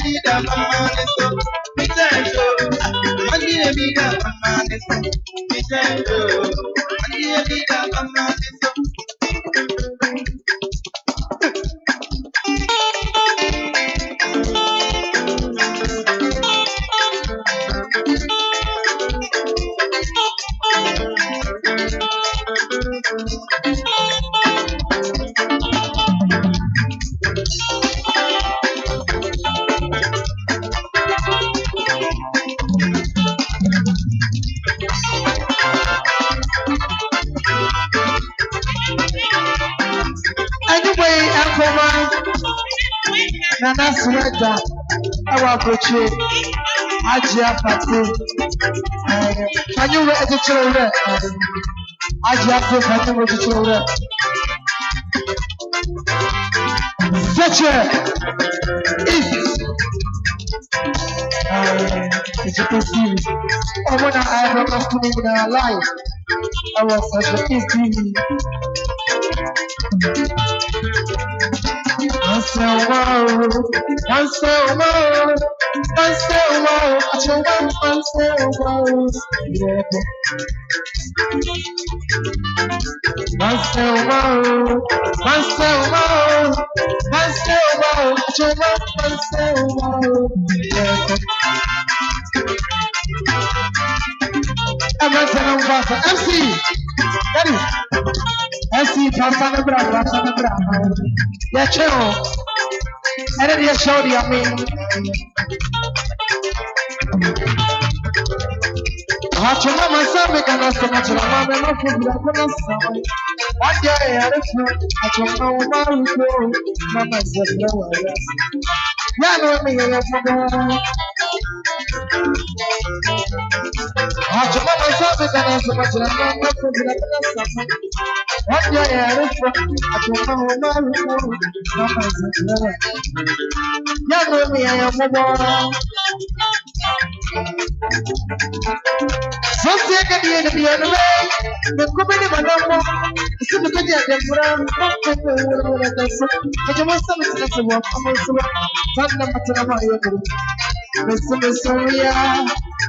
S3: Vida mama eso, Idendo. Vida mama eso, Idendo. Vida mama eso. Nana Sweda, our coach, Ajia Patu, can you wear the children? Ajia Patu, with the children. Such a As you can see, I wanna add on to me in our life. I was such a easy. Once in a while, once in a while, once in a while, I show up once in a while. Yeah. Once in a while, once in a while, once in a while, I show up once in a while. Yeah. I'm not telling you what MC. Ready? MC, Pasana Bra. Yeah, chill. And then you show the Hacho mama sami kana sama chila mama na kubila kuna sama. One day I refer. Hacho mama ruko mama zefra wala. Ya no me ya mama. Hacho mama sami kana sama chila mama na kubila kuna sama. One day I refer. Hacho mama ruko mama zefra wala. Ya no me ya mama. So take a day to be on the way. The company Madame, so the Kaja Dembra, but you must have it to walk almost Tanda Matanama. Mr. Soria,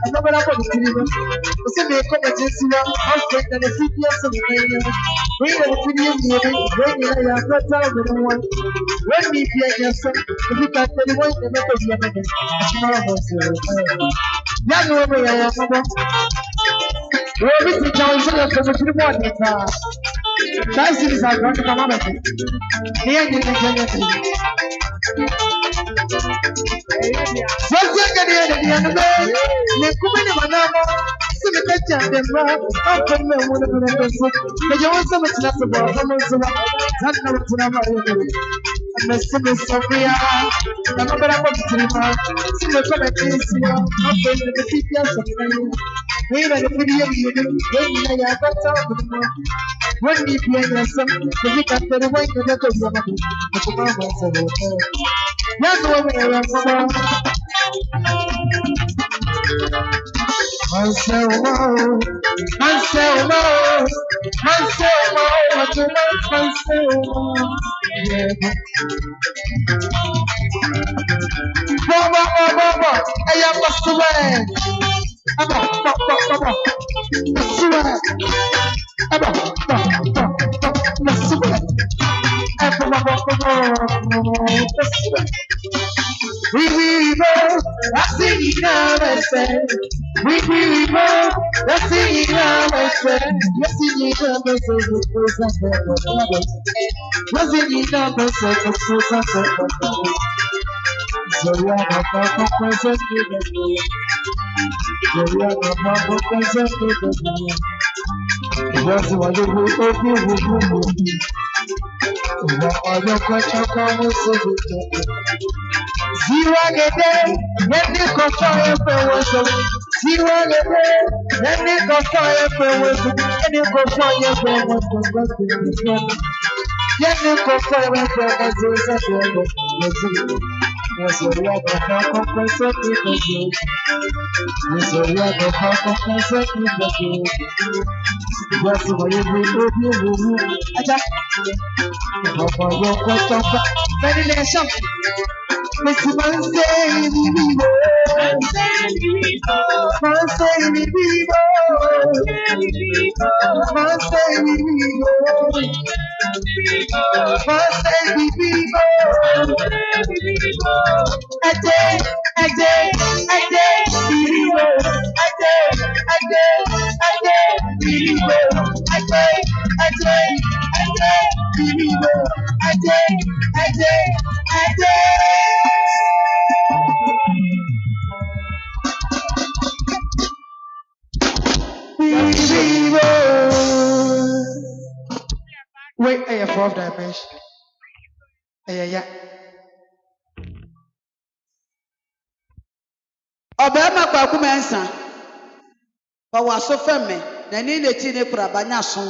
S3: another up of the TV. So they come at Jessica, I'll take the CPS of the radio. We have a video meeting, when you are not telling the one. When we hear yourself, if you can't tell the one, the method you are making. Young woman, I am a Mr. Johnson from the morning. That's it, I got to come up with it. Here you can so second year at the end of the day, the Kumini Manama, Simicacha, the Rock, after me, one of the person, but you want so much less about Santa Tunama, and the Simi Sophia, the number of Trima, Simica, after the CPS of the we had a video meeting, when I got out of the month. When we play some, we got the way to let us know. That's what we are from. Marcelo, what you want, Marcelo? Baba, I am a swear. Baba, swear. We go, I see you now, I say. We go, I see you now, I say. I see you now, I say. I see you now, I say. So we are not present with the so we are not present with the just what you will your question comes to Zero again, let me go fire for Zero again, let me go fire for let me go fire for let me go fire for yes, we are the comfort with the yes, we are the comfort with the yes, we your question, meditation. Mr. Mansay, wait, I have fourth dimension. Yeah.
S1: Obama kwa kumensa. Ba waso femme, na ni ne ti ne kura banya so.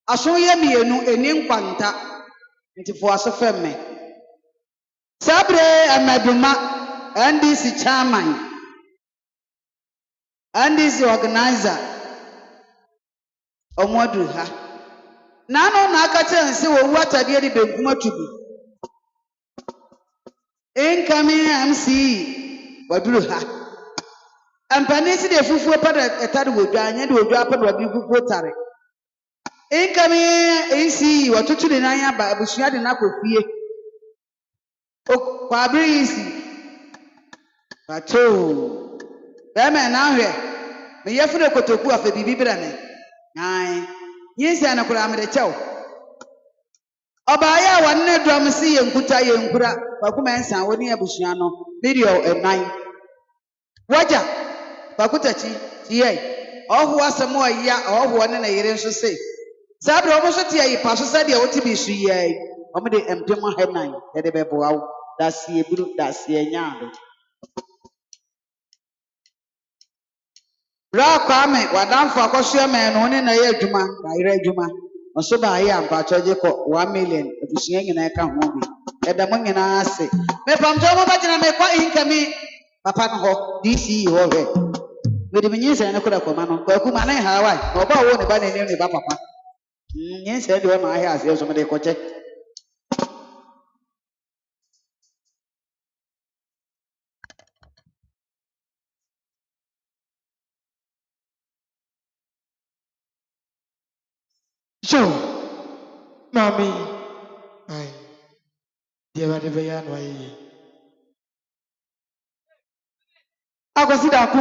S1: Aso ye mienu eni nkwanta. Nti fo waso femme. Sabre amaduma NDC chairman. and this organizer omwadu ha na no na aka chen se wo wata de de benkum atubi incoming MC waduru ha ampani si de fufuo pada etade wodwa anya de wodwa pada wabi fufuo tare incoming AC watoto de nan ya ba abusua de na kofie kwa brisi pato bema na hwe me yefure kotoku afa bibi bra me ai yinsa na kura amede chew obaya wanne dom si yenkuta yenkura bakuma ensan woni abusua no video enan waja bakutachi tiye ohu asemo ya ohu ne na yire nso se sabre obo so tie yi paso sade woti bi su ye omede empem henan ye de beboawo dasie buru dasie nyaado Bra kwame wadamfo akosua men no ne na ye adwuma na yire adwuma oso ba ye ampa choje ko 1 million abusua nyina ka ho bi edam nyina ase me pamto mo bagina me kwa inkami papa no ho DC ho he me de nyinsa ne koda koma no kwa kuma na ha wai no ba wo ne ba ne ne ba papa nyinsa de wo ma ha ase so me de koche
S3: Joe, mommy, I dear the bayan way. I was it up.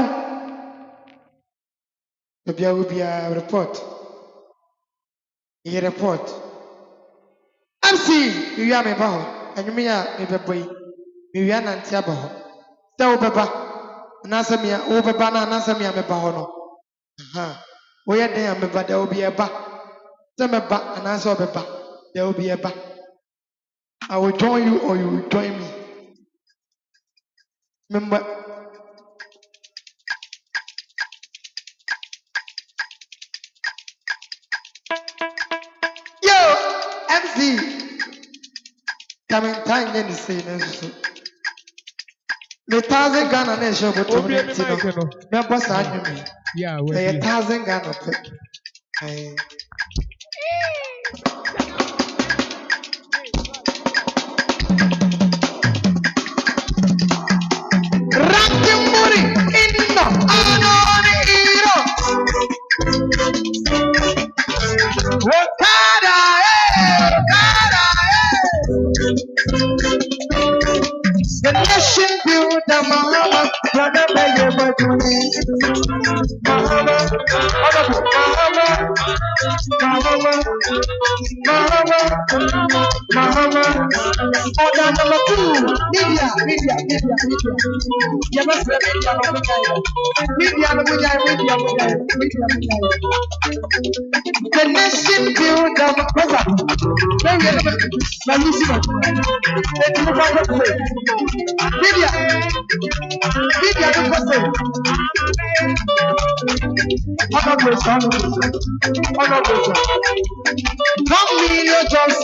S3: The beer will be a report. A report. I'm seeing you are my bow, and you may have a boy. You are not Tiabaho. Tell Baba, and answer me over banana, and answer me a bahono. Aha, where they am, but there will be a back. Tell me back and answer me back. There will be a back. I will join you or you will join me. Remember, yo, MC. Coming time then the same. Me 1,000 Ghana nation, but to me, me boss me.
S6: Yeah,
S3: Say 1,000 Ghana. Rakimuri inno anoni iro wakada the nation build the mama brother bege batuni mama oda number 2 media you must media the nation build the brother media just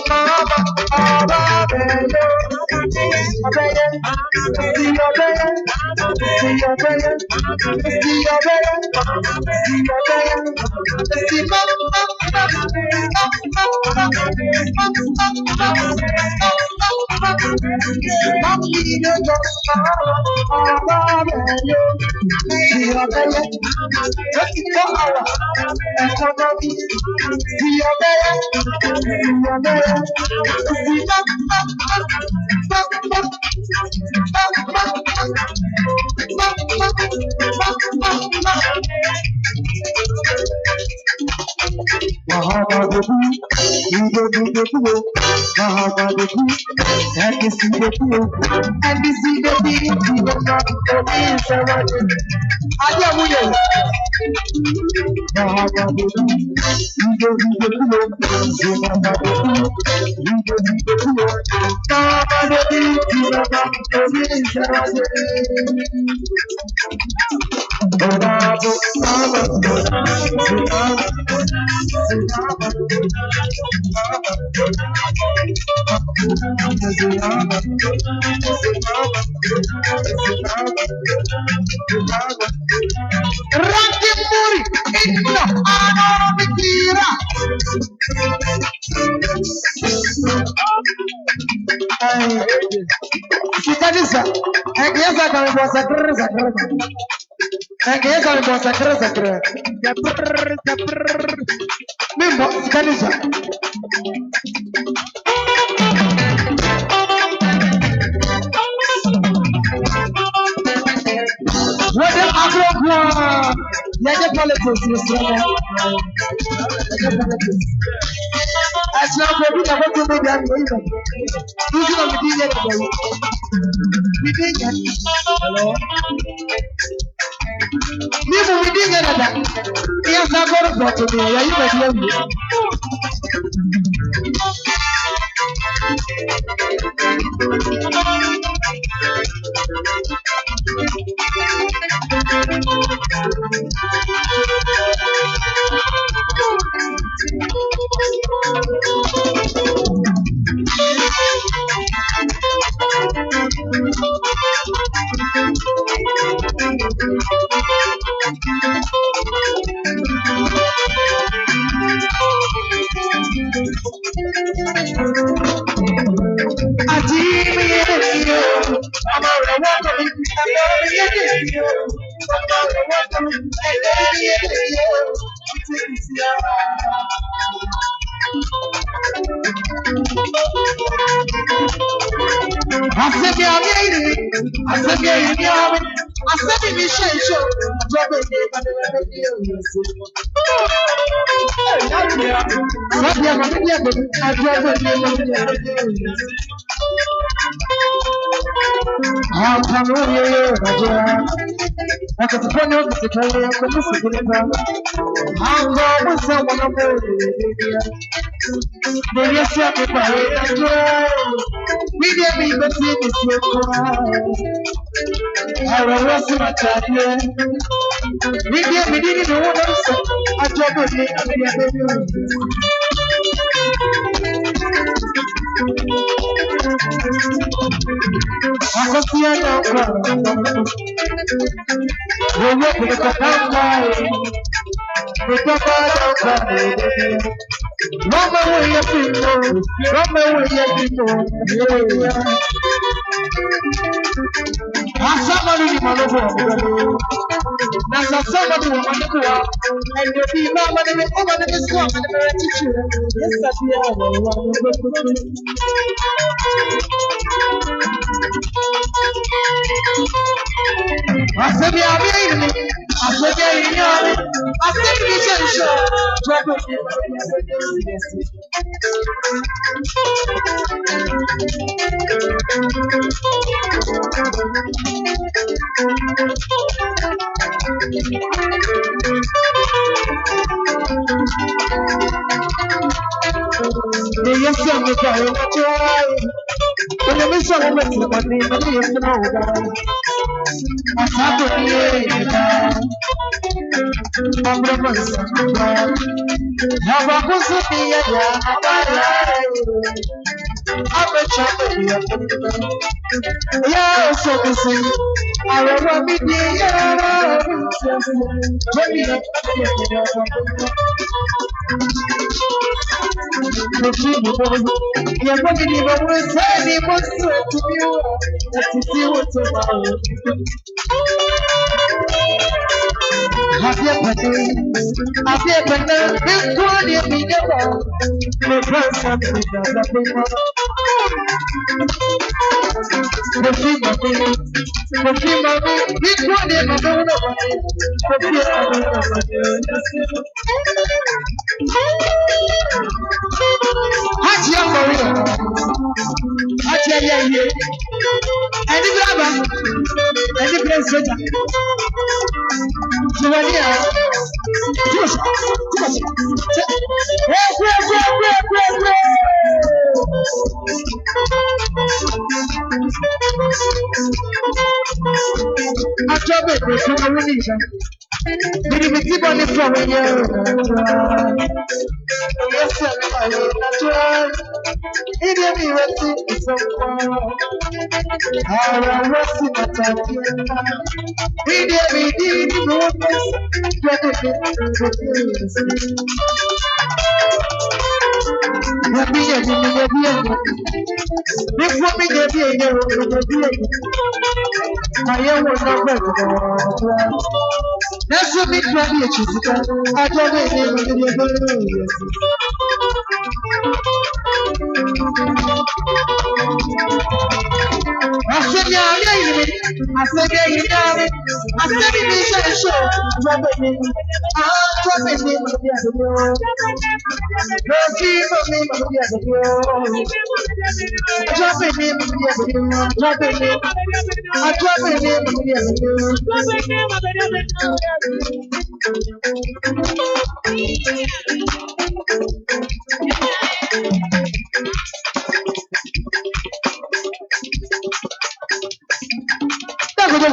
S3: Rakimuri inno anoro mikira. Sikanisa, engeza kami bosa krza. Engeza kami bosa krza. Mimbo sikanisa. What the agro? Let the politics is strong. As now, we have to be done. Who's going to be there? We did it. Hello. We did it. Yes, I'm going to be there. You must love me. That's what makes me I don't I said, yeah, I said, yeah, you got it. I said, it is a show. Drop it in. Drop it in. No fear for me, but yes, drop it in. Drop it in. I drop it in. Yes,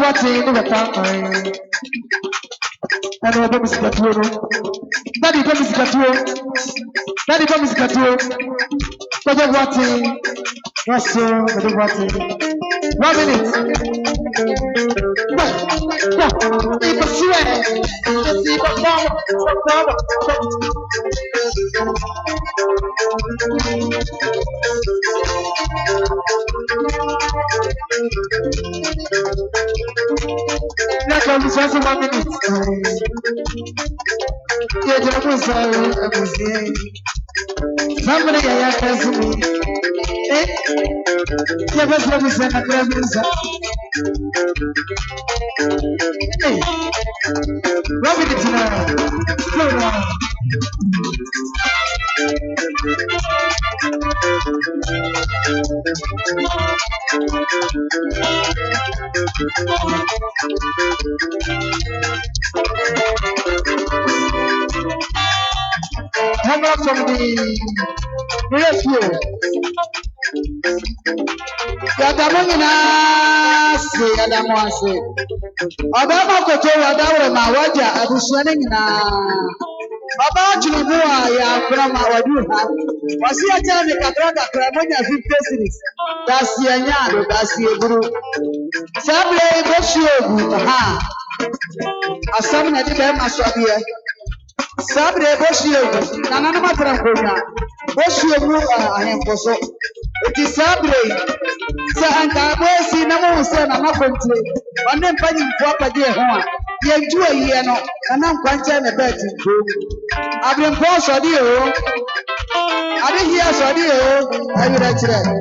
S3: what's in the time? And what is Caturo? Daddy comes Caturo. Daddy comes Caturo. But what's in? What's so? But what's in? 1 minute. If a sweat, just see the that comes just 1 minute. Yeah, that was somebody I can see. Eh? Yeah, that's what we said. Hey, Robin, it's now. Slow down. Hang up from the rescue. Yadamina say Yadamwase. Obama Koto Yadawa Mawaja Abusuaning na. Baba Chulibua ya from our Duha. Was he a time the Catraca Cramonia 50 cities? That's the Anyado, that's the group. Sabre Boshio, ha. A summon at the Masabia. Sabre Boshio, Nana Matrampona. Boshio, I am for so. It is Sabre. Santabosi, Namo, Sana, Mafonte. One then Penny Papa dear Hoa. You enjoy Yano, and I'm quite a bet. I've been post audio. I didn't hear audio. I will actually.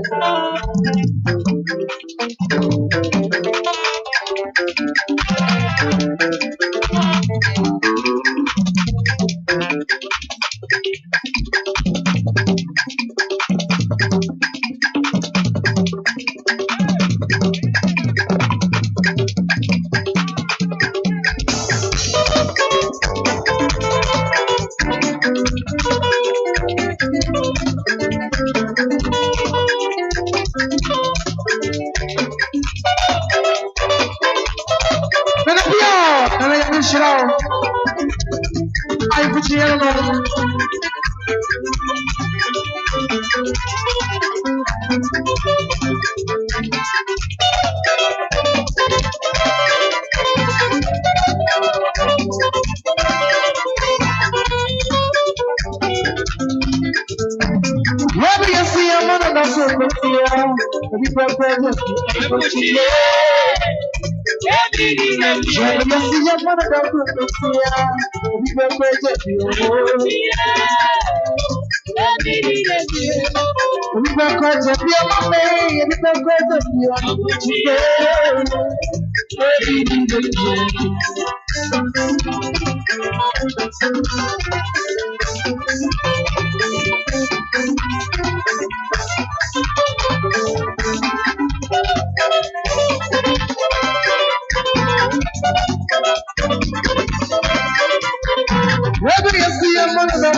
S3: I put you alone. Where you see a man of the Whether you see a man of the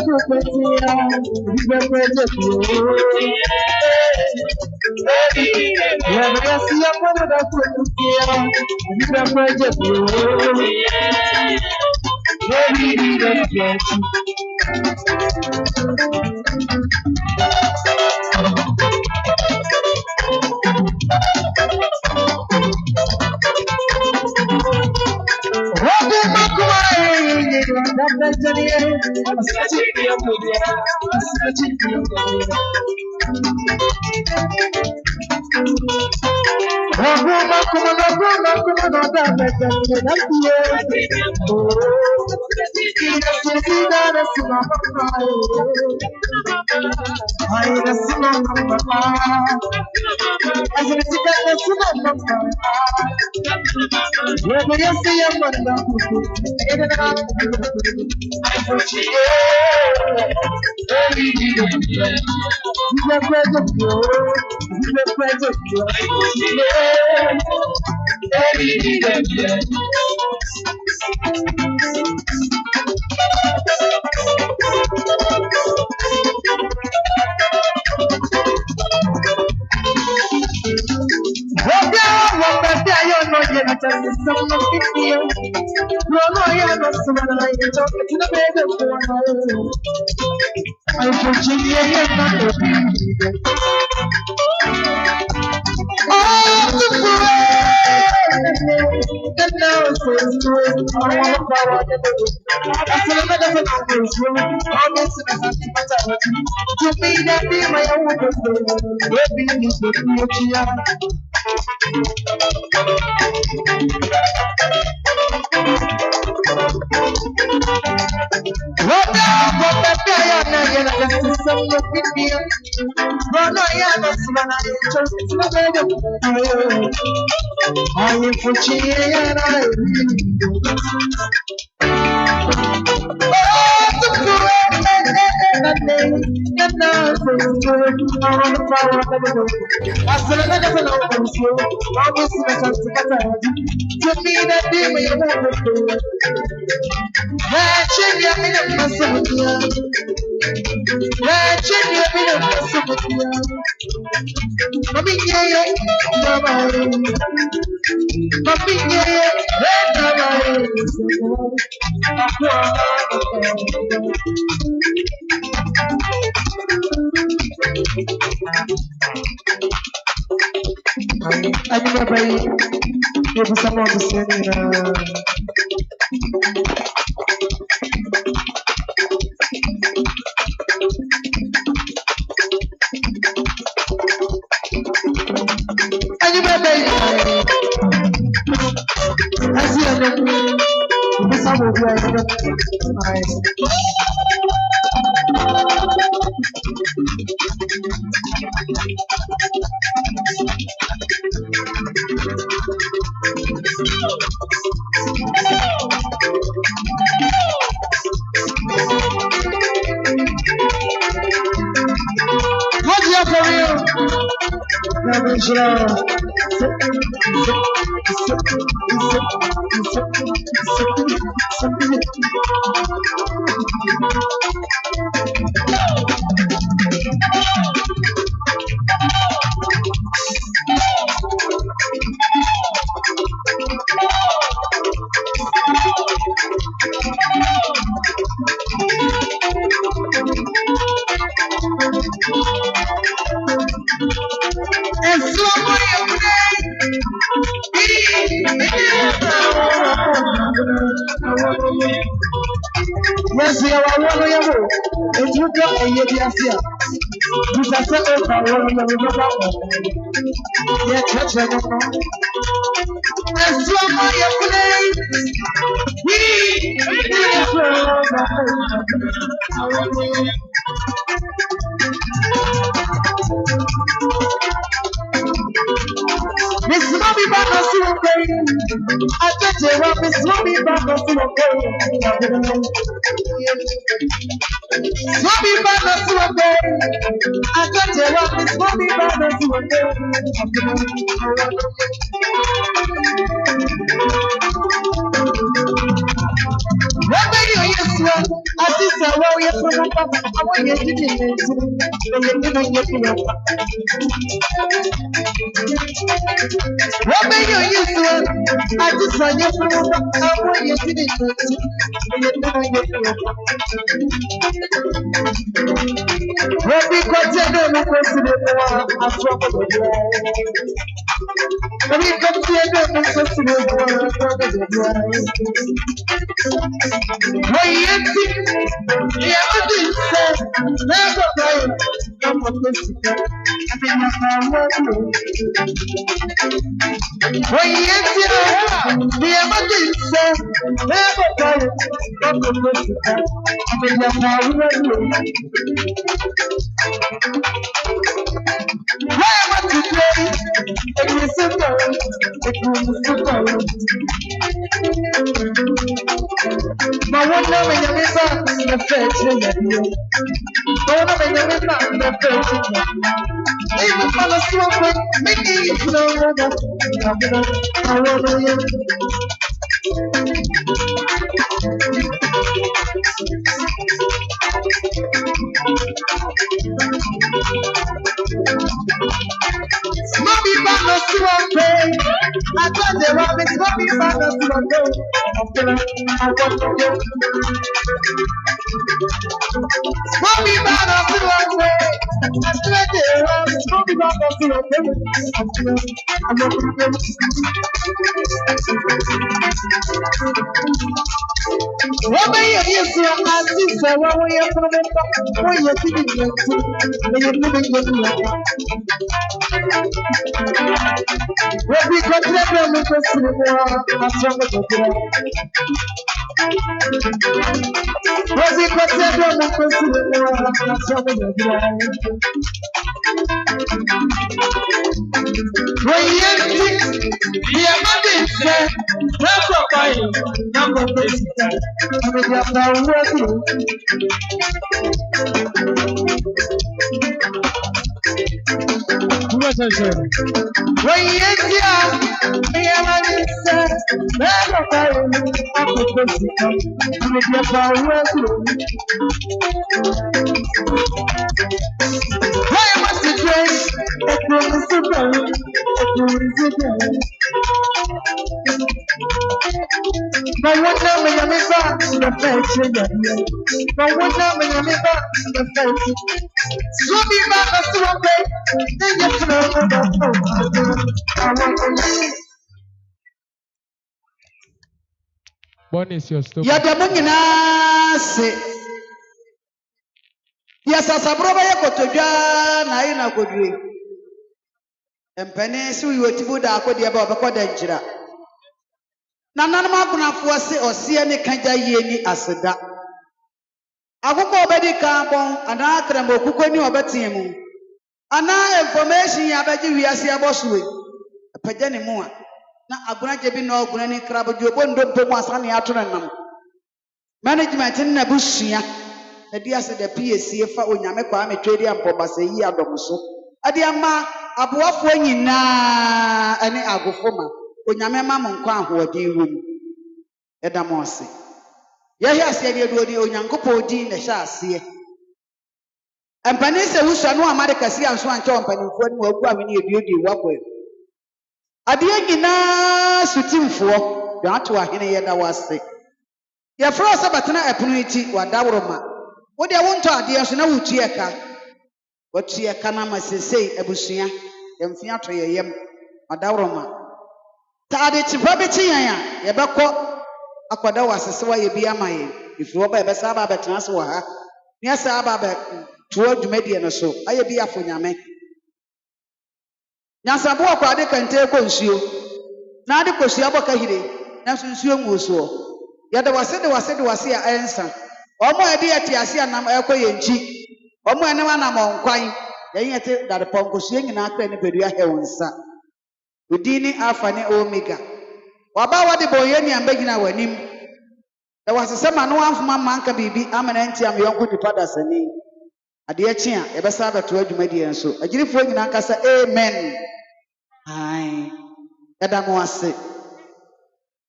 S3: What may you use to it? I just saw you from what you did What we consider the president of trouble. We consider the president of trouble. What you think? Yeah, what you said. Never mind. I'm a president. I think I'm a when you see the emergency, never die. I'm a president. I think I'm a why am I today? It is simple. It is simple. My one name in your mesa, the fetch. My one name in your mesa, the fetch. Even for the smoke, making it flow. I want Smoky Bangles to a play. I got the rabbit, Smoky Bangles to a play. I want to go. Smoky Bangles to a play. I got the rabbit, Smoky Bangles to a play. I want to go. What may you use to a sister when we are from the when you're sitting when you're living with me? What we got to them with us in the world, that's what we're doing. What we got to them with us in the world, that's what we're doing. When you think the emergency, that's what I am going to say. I'm going to have working. When you hear me, I'm going to say, never mind, I'm going to say, I'm going to have working. Why must you dress? It was so bad. It was so bad. My one time when I'm in back, the face. My one time when I'm in back, the face. So be back as to a day. Then you can know that.
S6: What is your story?
S1: Yadamuna say. Yes, as a brother, you got to John, I know good way. And Penny, so you were to put out the above a danger. Nanama kuna fuase or see any kanja yeni aseda. Akuko bedi kampon, ana krembo kukweni wabatimu. Ana information ya beji wiasi ya boswe. Pejani mua. Na aguna jebi no aguna ni krabo jobo ndompo mwasani atuna nam. Management na bushia. Na dia se de PSC fa onyame kwa ame trade ampo base yi adomso. Ade ama aboafo nyina ene agofoma. Onyame ma mo nkwa ahoden wom. Eda mo ase. Ye hia ase de do ni onyankopɔ din na hia ase. Empani se wusu no amade kase anso anche ompanimfo ni wagu ahweni eduedi wakɔ. Ade nyina sutimfo ya ato ahene ye da wase. Ye fro se batena epono iti wadaworoma. Wo de wonto ade so na wutu eka. Watu eka na masesei abusua. Yemfi ato ye yem wadaworoma. Tade chifa beti yan ya ye bekɔ akwada wasese wa ye bi amaye ifi wo ba ye besa ba betena se wo ha ne asa ba be to adwumadie no so aye bi afo nyame nyansabo akwade kante ko nsuo na ade kosuo aboka hire na nsuo mu so ye de wase a ensa omo ye de yati ase anam ekoye nchi omo ene wa nam onkwan ye yete dade ponkosuo nyina akra ne bedua he wonsa udini alpha ne omega waba wade boye ni ambegina wanim da wasesema no amfuma manka bibi amana nti am yonko dipa dasani ade achi a yebesa abeto adwumadi enso agirifo nyina nkasa amen ai kada mo ase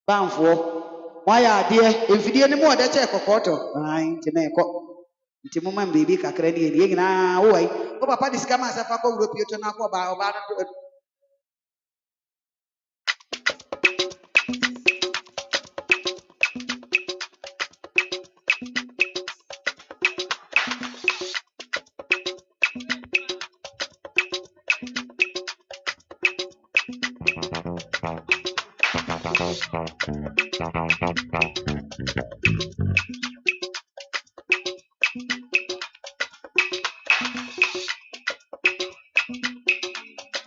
S1: banfo waya ade emfidie ne mo ode che kokoto ai nti na ekọ nti mo man baby kakra ne ye nyina wo wai wo papa de sika ma asafa kɔ wuro pie to na kɔ ba oba no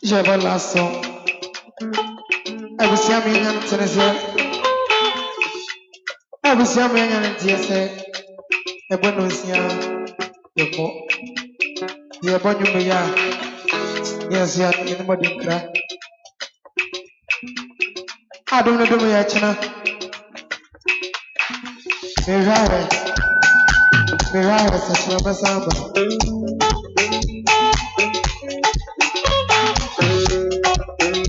S3: Jeba lasso. Abusia me nyan tenese. Abusia me nyan tiese. Ebo no sia. Ebo. Ye bonyu me ya. Yes ya ni mo dinkra. Adom no dum ya china. Me rare sa china basamba.